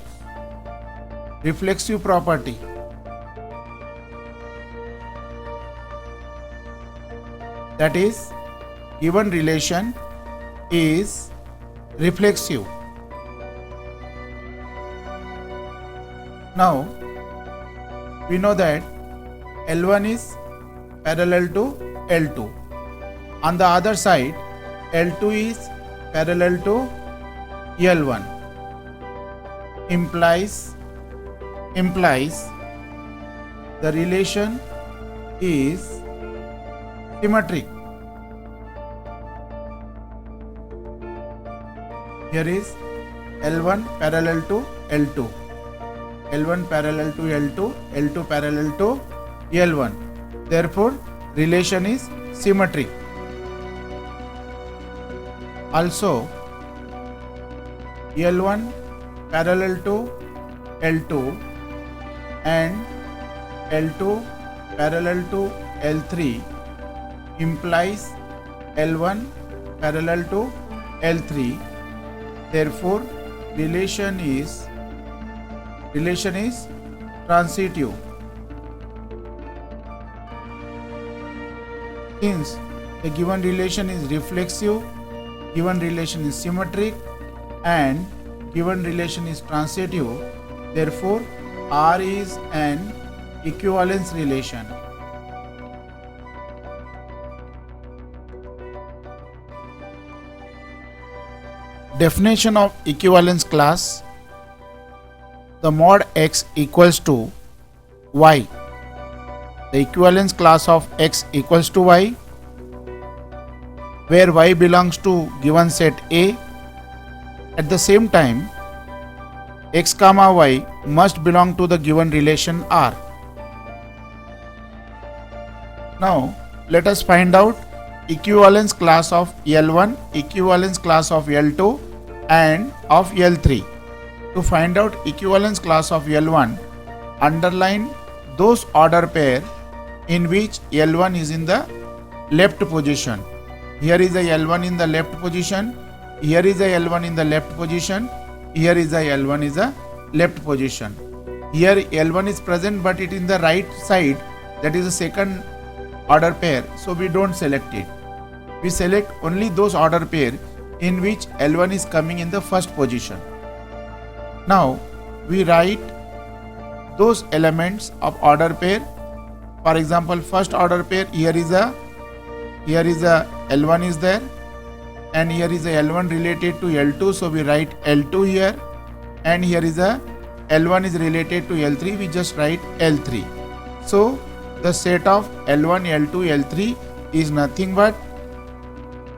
reflexive property. That is, given relation is reflexive. Now, we know that L1 is parallel to L2. On the other side, L2 is parallel to L1. Implies the relation is symmetric. Here is L1 parallel to L2, L1 parallel to L2, L2 parallel to L1. Therefore, relation is symmetric. Also, L1 parallel to L2 and L2 parallel to L3 implies L1 parallel to L3. Therefore, relation is transitive. Since the given relation is reflexive, given relation is symmetric, and given relation is transitive, therefore R is an equivalence relation. Definition of equivalence class: the mod X equals to Y. The equivalence class of X equals to Y, where Y belongs to given set A. At the same time, X comma Y must belong to the given relation R. Now, let us find out equivalence class of L1, equivalence class of L2 and of L3. To find out equivalence class of L1, underline those order pair in which L1 is in the left position. Here is a L1 in the left position, here is a L1 in the left position, here is a L1 is a left position. Here L1 is present but it is in the right side, that is a second order pair, so we don't select it. We select only those order pair in which L1 is coming in the first position. Now we write those elements of order pair. For example, first order pair, here is a L1 is there, and here is a L1 related to L2, so we write L2 here, and here is a L1 is related to L3, we just write L3. So the set of L1, L2, L3 is nothing but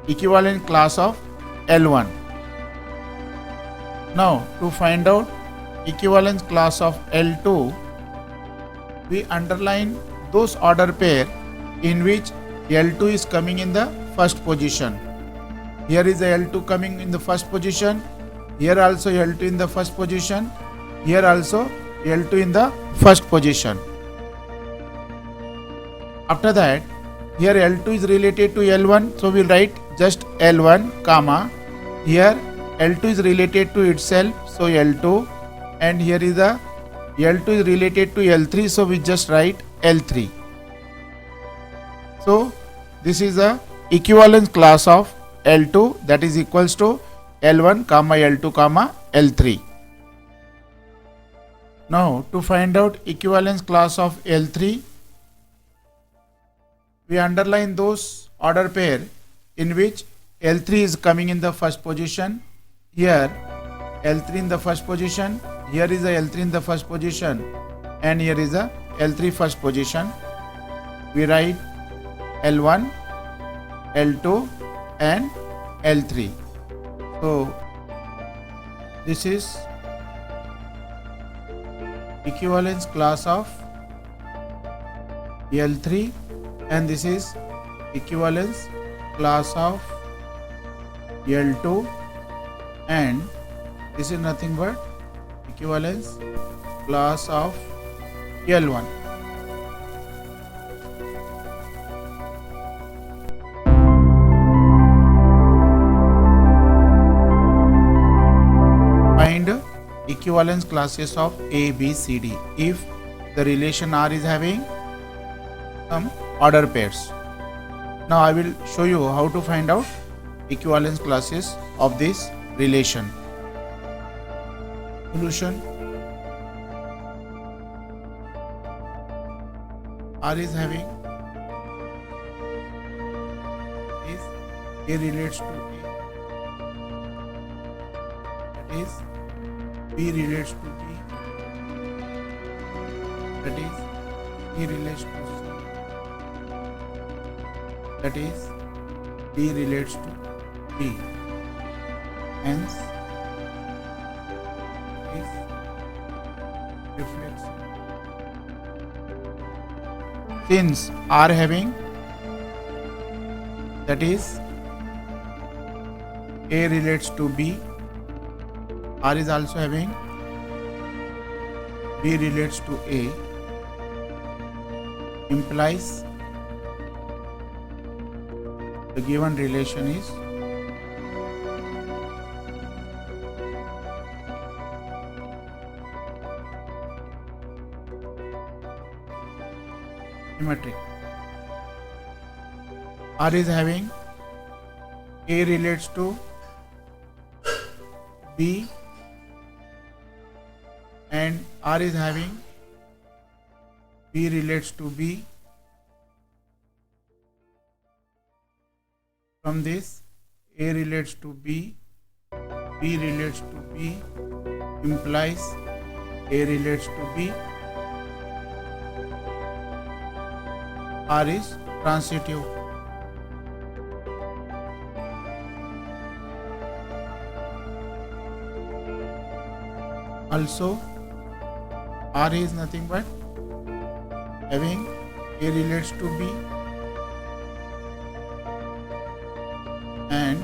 equivalent class of L1. Now to find out equivalence class of L2, we underline those order pair in which L2 is coming in the first position. Here is a L2 coming in the first position, here also L2 in the first position, here also L2 in the first position. After that, here L2 is related to L1, so we write just L1 comma, here L2 is related to itself, so L2, and here is a L2 is related to L3, so we just write L3. So this is a equivalence class of L2, that is equals to L1 comma L2 comma L3. Now to find out equivalence class of L3, we underline those order pair in which L3 is coming in the first position. Here L3 in the first position, here is a L3 in the first position, and here is a L3 first position. We write L1, L2 and L3. So this is equivalence class of L3, and this is equivalence class of L2, and this is nothing but equivalence class of L1. Find equivalence classes of A, B, C, D if the relation R is having some order pairs. Now I will show you how to find out equivalence classes of this relation. Solution: R is having is A relates to A, that is B relates to B, that is C relates to C, that is D relates to D. Hence reflexive. since R having, that is A relates to B, R is also having B relates to A, implies the given relation is symmetric. R is having A relates to B and R is having B relates to B. From this, A relates to B, B relates to B, implies A relates to B. R is transitive. Also, R is nothing but having A relates to B and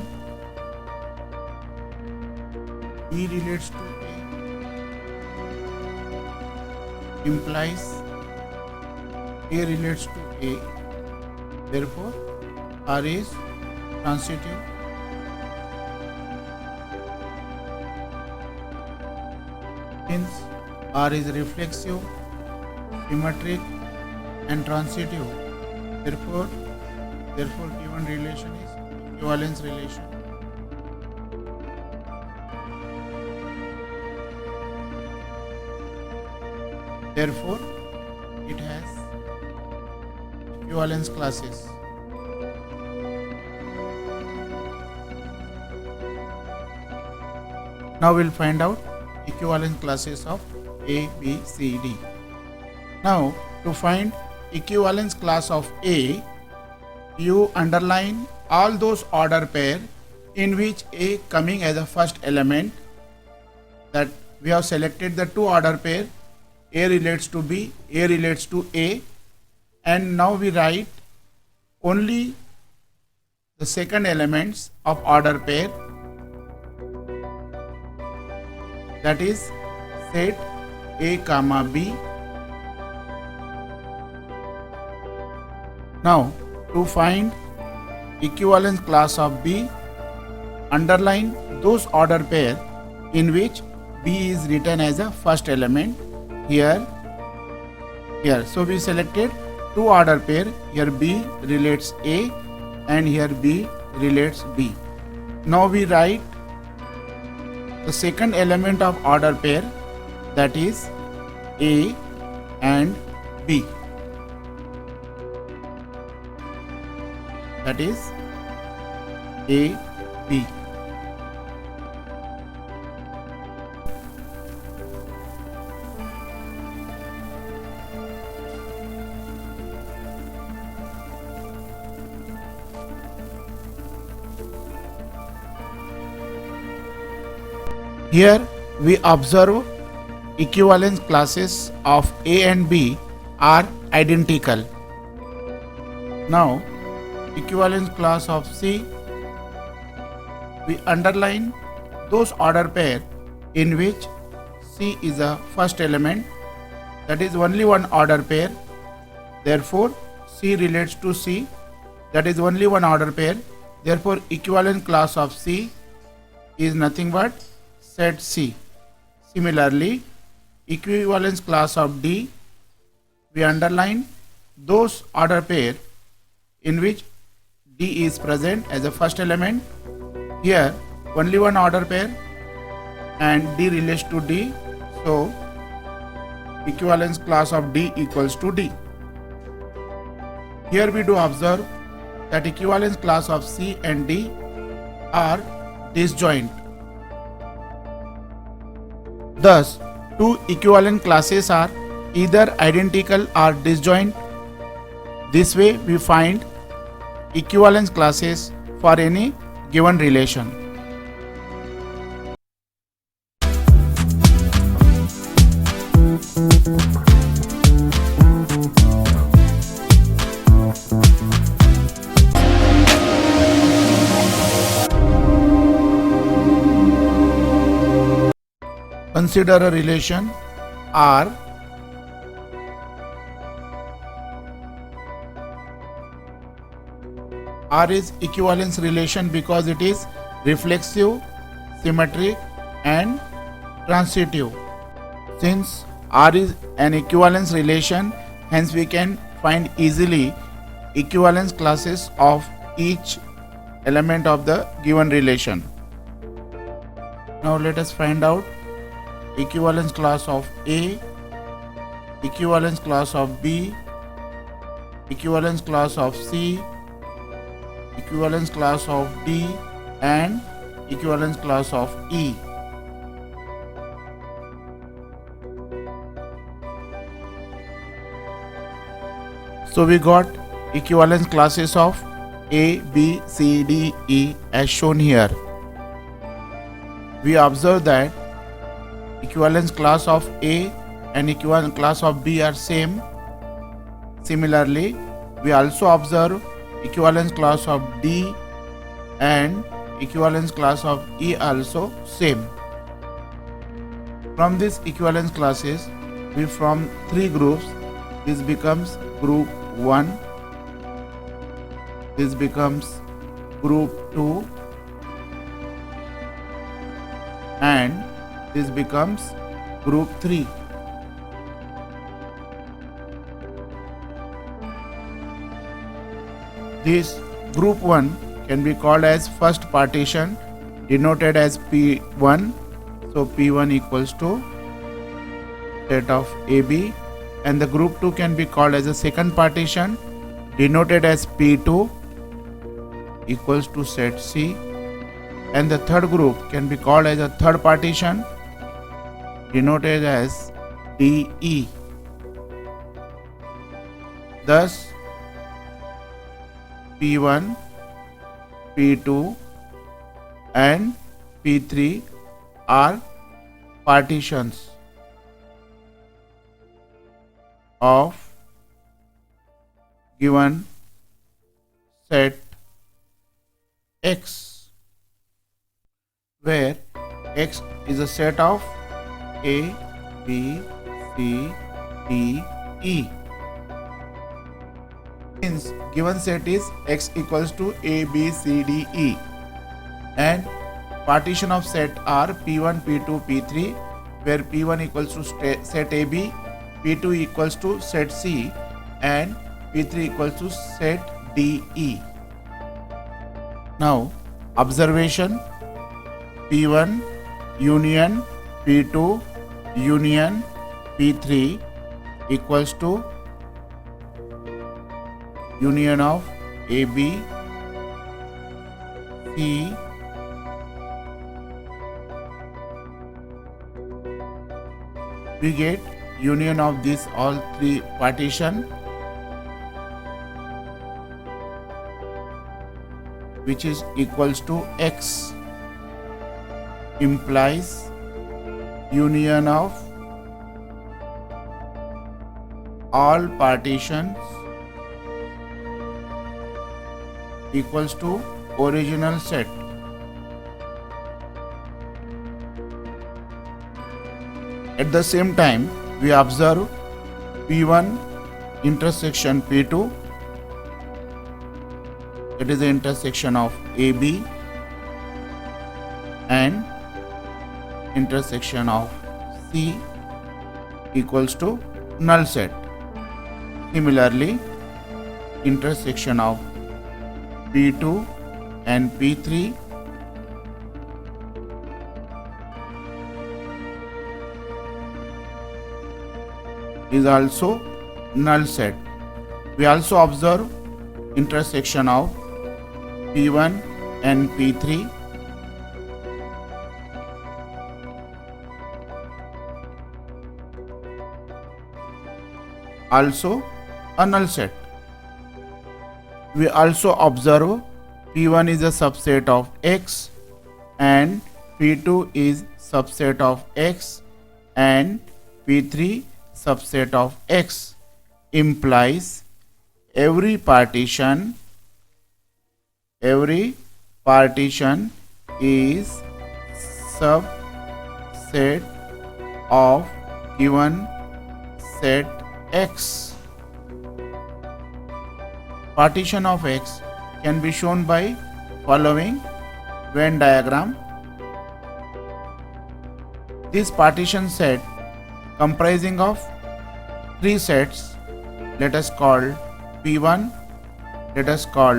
B relates to A, implies A relates to A. Therefore, R is transitive. Since R is reflexive, symmetric and transitive, therefore given relation is equivalence relation. Therefore, it has equivalence classes. Now we'll find out equivalence classes of A, B, C, D. Now to find equivalence class of A, you underline all those order pair in which A coming as a first element, that we have selected the two order pair, A relates to B, A relates to A, and now we write only the second elements of order pair, that is set A comma B. Now to find equivalence class of B, underline those order pair in which B is written as a first element here. So we selected two order pair, here B relates A and here B relates B. Now we write the second element of order pair, that is A and B, that is A, B. Here we observe equivalence classes of A and B are identical. Now equivalence class of C, we underline those order pair in which C is a first element, that is only one order pair. Therefore C relates to C, that is only one order pair. Therefore equivalent class of C is nothing but set C. Similarly, equivalence class of D, we underline those order pair in which D is present as a first element. Here only one order pair and D relates to D, so equivalence class of D equals to D. Here we do observe that equivalence class of C and D are disjoint. Thus, two equivalent classes are either identical or disjoint. This way we find equivalence classes for any given relation. consider a relation R is equivalence relation because it is reflexive, symmetric and transitive. Since R is an equivalence relation, hence we can find easily equivalence classes of each element of the given relation. Now let us find out equivalence class of A, equivalence class of B, equivalence class of C, equivalence class of D and equivalence class of E. So we got equivalence classes of A, B, C, D, E as shown here. We observe that equivalence class of A and equivalence class of B are same. Similarly, we also observe equivalence class of D and equivalence class of E also same. From these equivalence classes, we form three groups. This becomes group 1, this becomes group 2 and this becomes group 3. This group 1 can be called as first partition denoted as P1. So P1 equals to set of AB, and the group 2 can be called as a second partition denoted as P2 equals to set C, and the third group can be called as a third partition denoted as DE. Thus P1, P2 and P3 are partitions of given set X, where X is a set of A, B, C, D, E. Since given set is X equals to A, B, C, D, E, and partition of set are P1, P2, P3, where P1 equals to set AB, P2 equals to set C and P3 equals to set DE. Now observation: P1 union P2 union P3 equals to union of AB, C, we get union of these all three partition, which is equals to X, implies union of all partitions equals to original set. At the same time, we observe P1 intersection P2, it is the intersection of AB, and intersection of C equals to null set. Similarly, intersection of P2 and P3 is also null set. We also observe intersection of P1 and P3 also a null set. We also observe P1 is a subset of X and P2 is subset of X and P3 subset of X, implies every partition is subset of given set X. Partition of X can be shown by following Venn diagram. This partition set comprising of three sets, let us call P1, let us call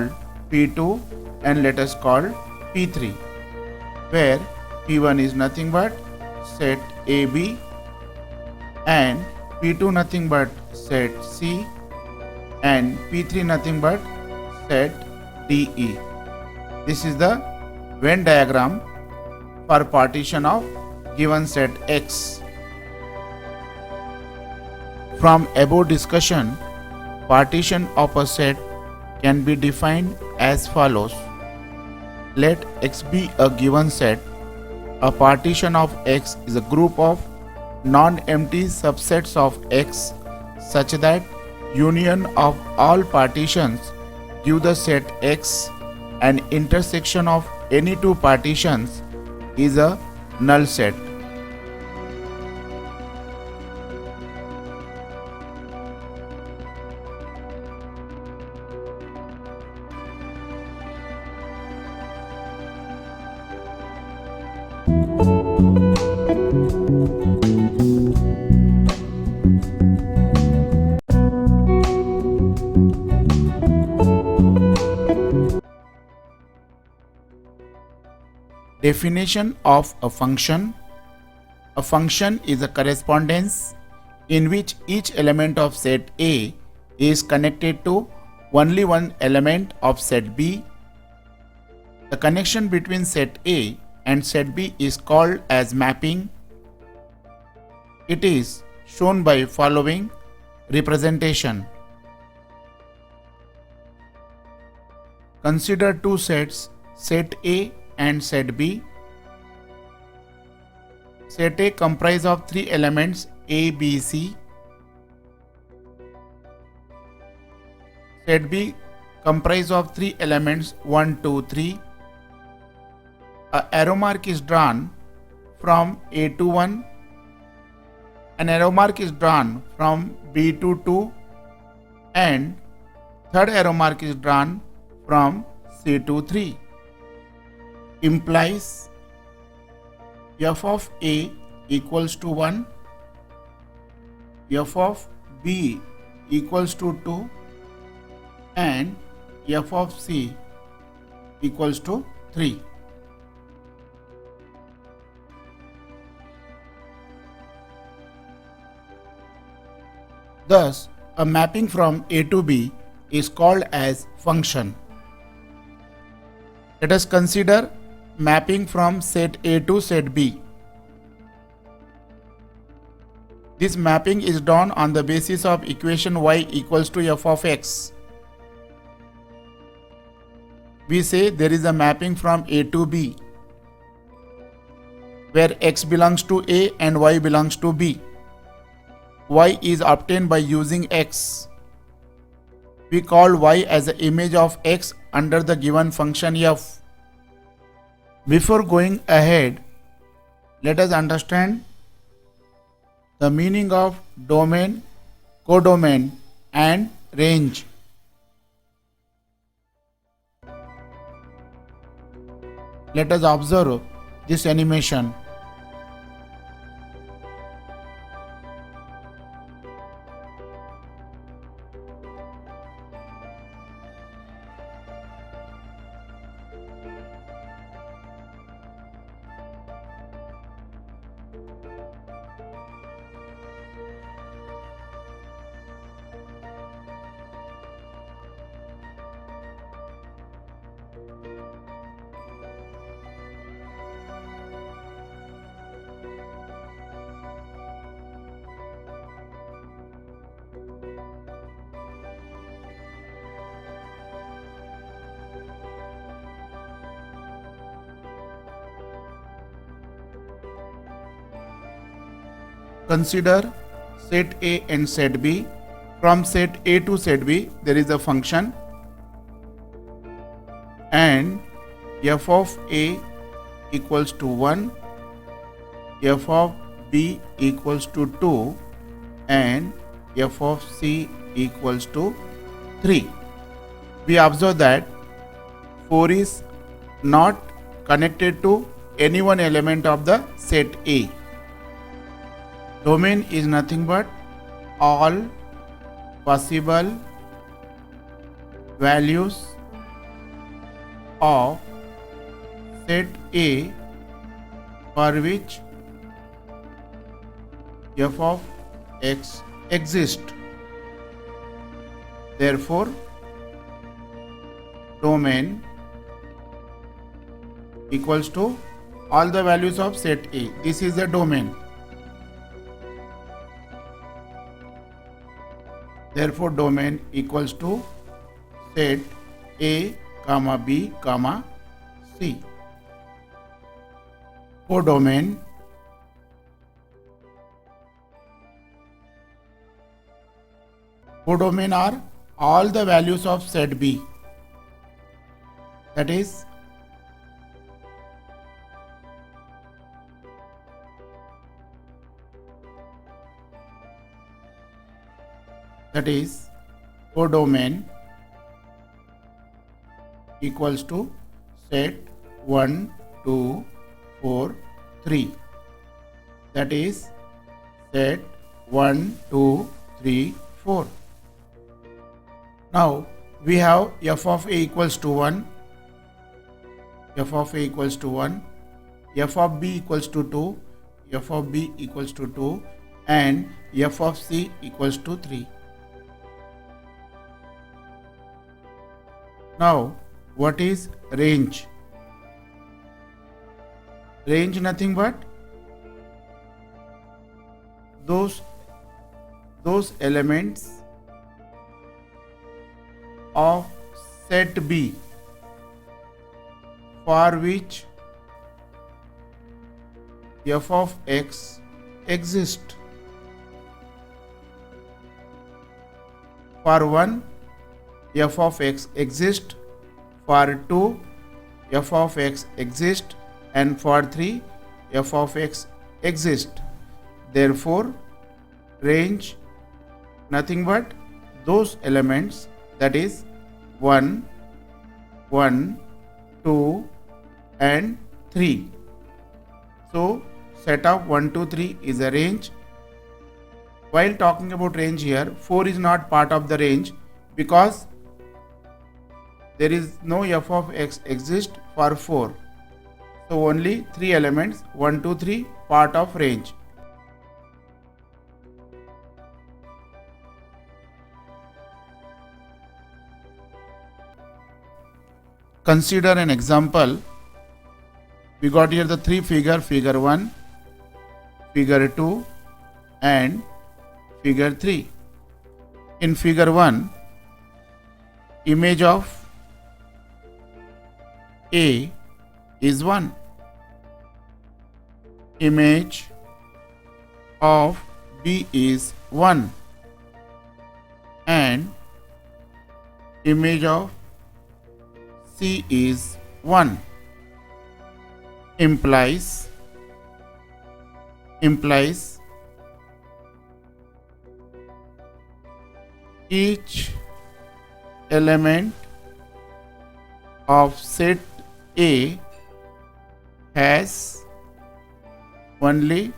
P2 and let us call P3, where P1 is nothing but set AB and P2 nothing but set C and P3 nothing but set DE. This is the Venn diagram for partition of given set X. From above discussion, partition of a set can be defined as follows. Let X be a given set. A partition of X is a group of non-empty subsets of X such that union of all partitions give the set X. An intersection of any two partitions is a null set. Definition of a function. A function is a correspondence in which each element of set A is connected to only one element of set B. The connection between set A and set B is called as mapping. It is shown by following representation. Consider two sets, set A and set B. Set A comprise of three elements A, B, C. Set B comprise of three elements 1, 2, 3. A arrow mark is drawn from A to 1. An arrow mark is drawn from B to 2. And third arrow mark is drawn from C to 3. Implies f of A equals to 1, f of B equals to 2 and f of C equals to 3. Thus, a mapping from A to B is called as function. Let us consider mapping from set A to set B. This mapping is done on the basis of equation y equals to f of x. We say there is a mapping from A to B, where x belongs to A and y belongs to B. Y is obtained by using x. We call y as the image of x under the given function f. Before going ahead, let us understand the meaning of domain, codomain, and range. Let us observe this animation. Consider set A and set B. From set A to set B, there is a function, and f of A equals to 1, f of B equals to 2 and f of C equals to 3. We observe that 4 is not connected to any one element of the set A. Domain is nothing but all possible values of set A for which f of x exists. Therefore, domain equals to all the values of set A. This is the domain. Therefore, domain equals to set A, comma B, comma C. Codomain are all the values of set B. That is codomain equals to set 1, 2, 4, 3. That is set 1, 2, 3, 4. Now we have f of A equals to 1, f of A equals to 1, f of B equals to 2, f of B equals to 2 and f of C equals to 3. Now what is range? Range nothing but those elements of set B for which f of x exists. For 1, f of x exists, for 2, f of x exists, and for 3, f of x exists. Therefore, range nothing but those elements, that is 1, 1, 2 and 3. So, set of 1, 2, 3 is a range. While talking about range here, 4 is not part of the range because there is no f of x exist for 4. So only 3 elements 1, 2, 3 part of range. Consider an example. We got here the 3 figure, figure 1, figure 2 and figure 3. In figure 1, image of A is 1. Image of B is 1 and image of C is 1. Implies each element of set A has only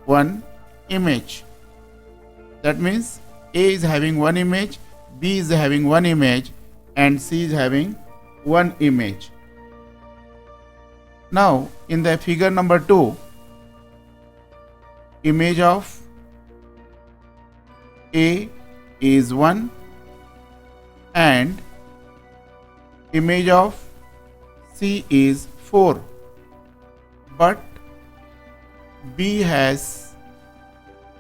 one image. That means A is having one image, B is having one image and C is having one image. Now in the figure number 2, image of A is 1 and image of C is 4, but B has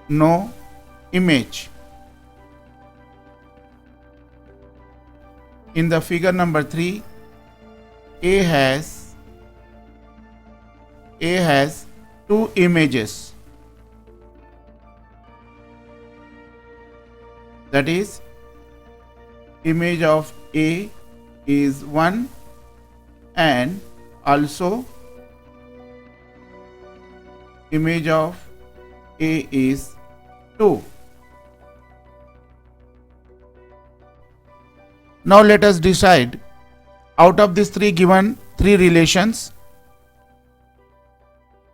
no image. In the figure number 3, A has 2 images. That is, image of A is 1 and also image of A is 2. Now let us decide out of these given three relations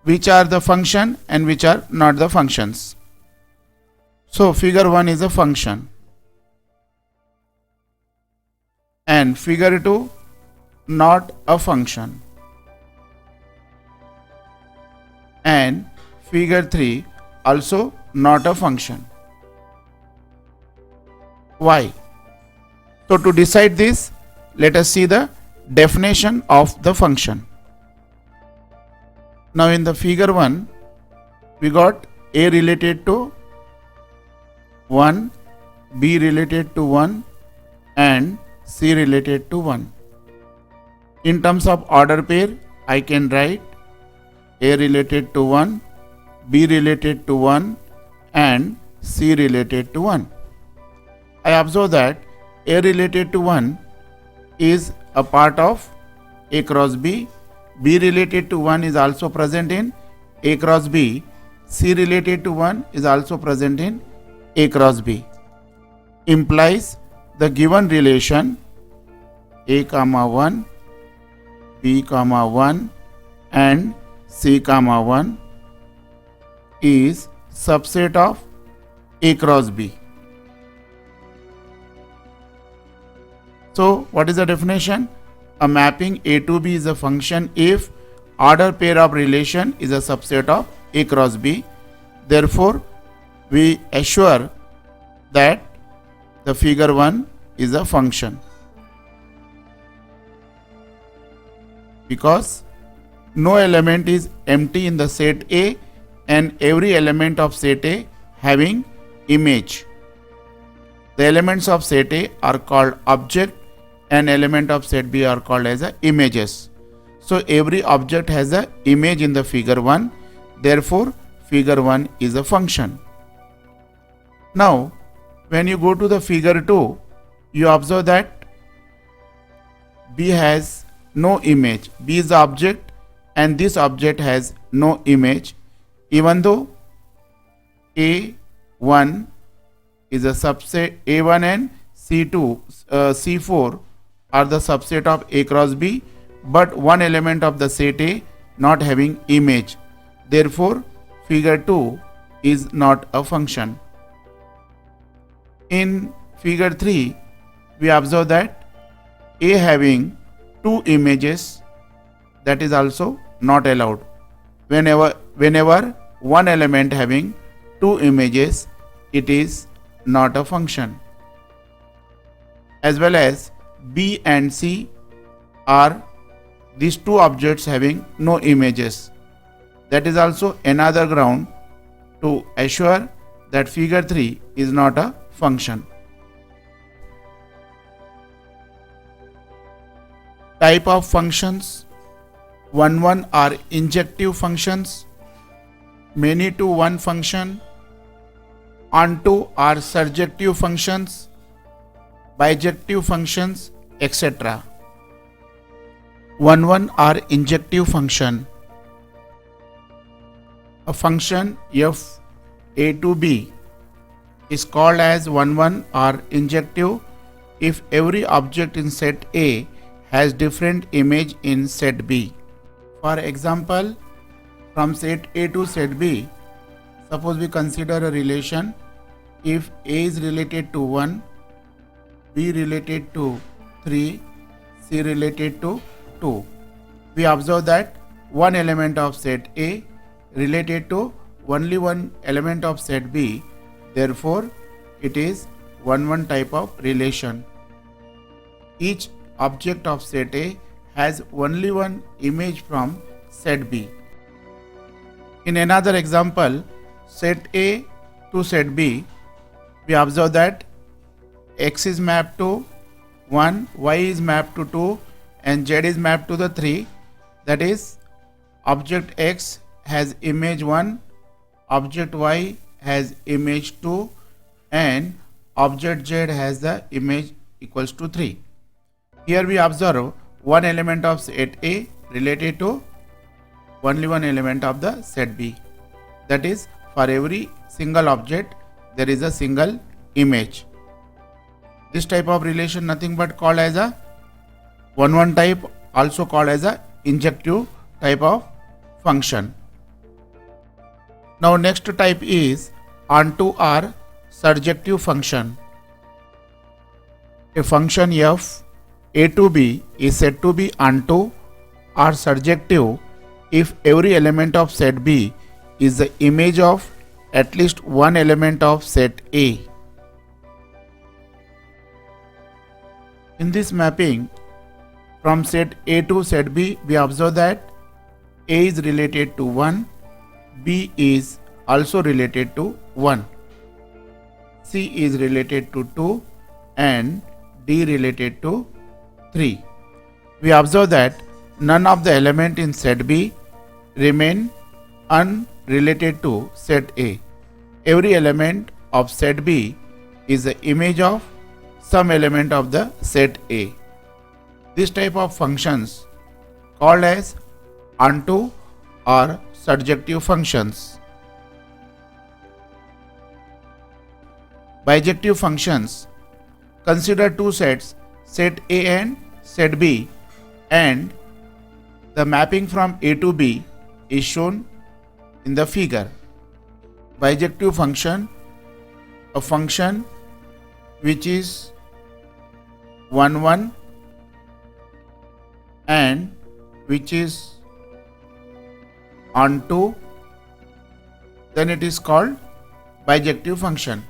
which are the function and which are not the functions. So figure 1 is a function and figure 2 not a function and figure 3 also not a function. Why? So to decide this, let us see the definition of the function. Now in the figure 1, we got A related to 1, B related to 1 and C related to 1. In terms of order pair, I can write A related to 1, B related to 1 and C related to 1. I observe that A related to 1 is a part of A cross B, B related to 1 is also present in A cross B, C related to 1 is also present in A cross B. Implies the given relation A comma 1, B comma 1 and C comma 1 is subset of A cross B. So what is the definition? A mapping A to B is a function if order pair of relation is a subset of A cross B. Therefore, we assure that the figure 1 is a function because no element is empty in the set A and every element of set A having image. The elements of set A are called object and element of set B are called as images. So every object has an image in the figure 1. Therefore, figure 1 is a function. Now, when you go to the figure 2, you observe that B has no image. B is the object and this object has no image, even though A1 is a subset, A1 and C4 are the subset of A cross B, but one element of the set A not having image. Therefore, figure 2 is not a function. In figure 3, we observe that A having two images, that is also not allowed. Whenever one element having two images, it is not a function. As well as B and C are these two objects having no images. That is also another ground to assure that figure 3 is not a function. Type of functions: 1 are injective functions, many to one function, onto are surjective functions, bijective functions, etc. 1 are injective function. A function f a to b is called as 1 or injective if every object in set A has different image in set B. For example, from set A to set B, suppose we consider a relation if A is related to 1, B related to 3, C related to 2. We observe that one element of set A related to only one element of set B. Therefore, it is 1 type of relation. Each object of set A has only one image from set B. In another example, set A to set B, we observe that X is mapped to 1, Y is mapped to 2 and Z is mapped to the 3. That is, object X has image 1, object Y has image 2 and object Z has the image equals to 3. Here we observe one element of set A related to only one element of the set B. That is, For every single object, there is a single image. This type of relation nothing but called as a one type, also called as a injective type of function. Now next type is onto or surjective function. A function f a to b is said to be onto or surjective if every element of set B is the image of at least one element of set A. In this mapping from set A to set B, we observe that A is related to 1, B is also related to 1, C is related to 2 and D related to 3. We observe that none of the element in set B remain unrelated to set A. Every element of set B is the image of some element of the set A. This type of functions called as onto or surjective functions. Bijective functions. Consider two sets, set A and set B, and the mapping from A to B is shown in the figure. Bijective function, a function which is 1 1 and which is onto, then it is called bijective function.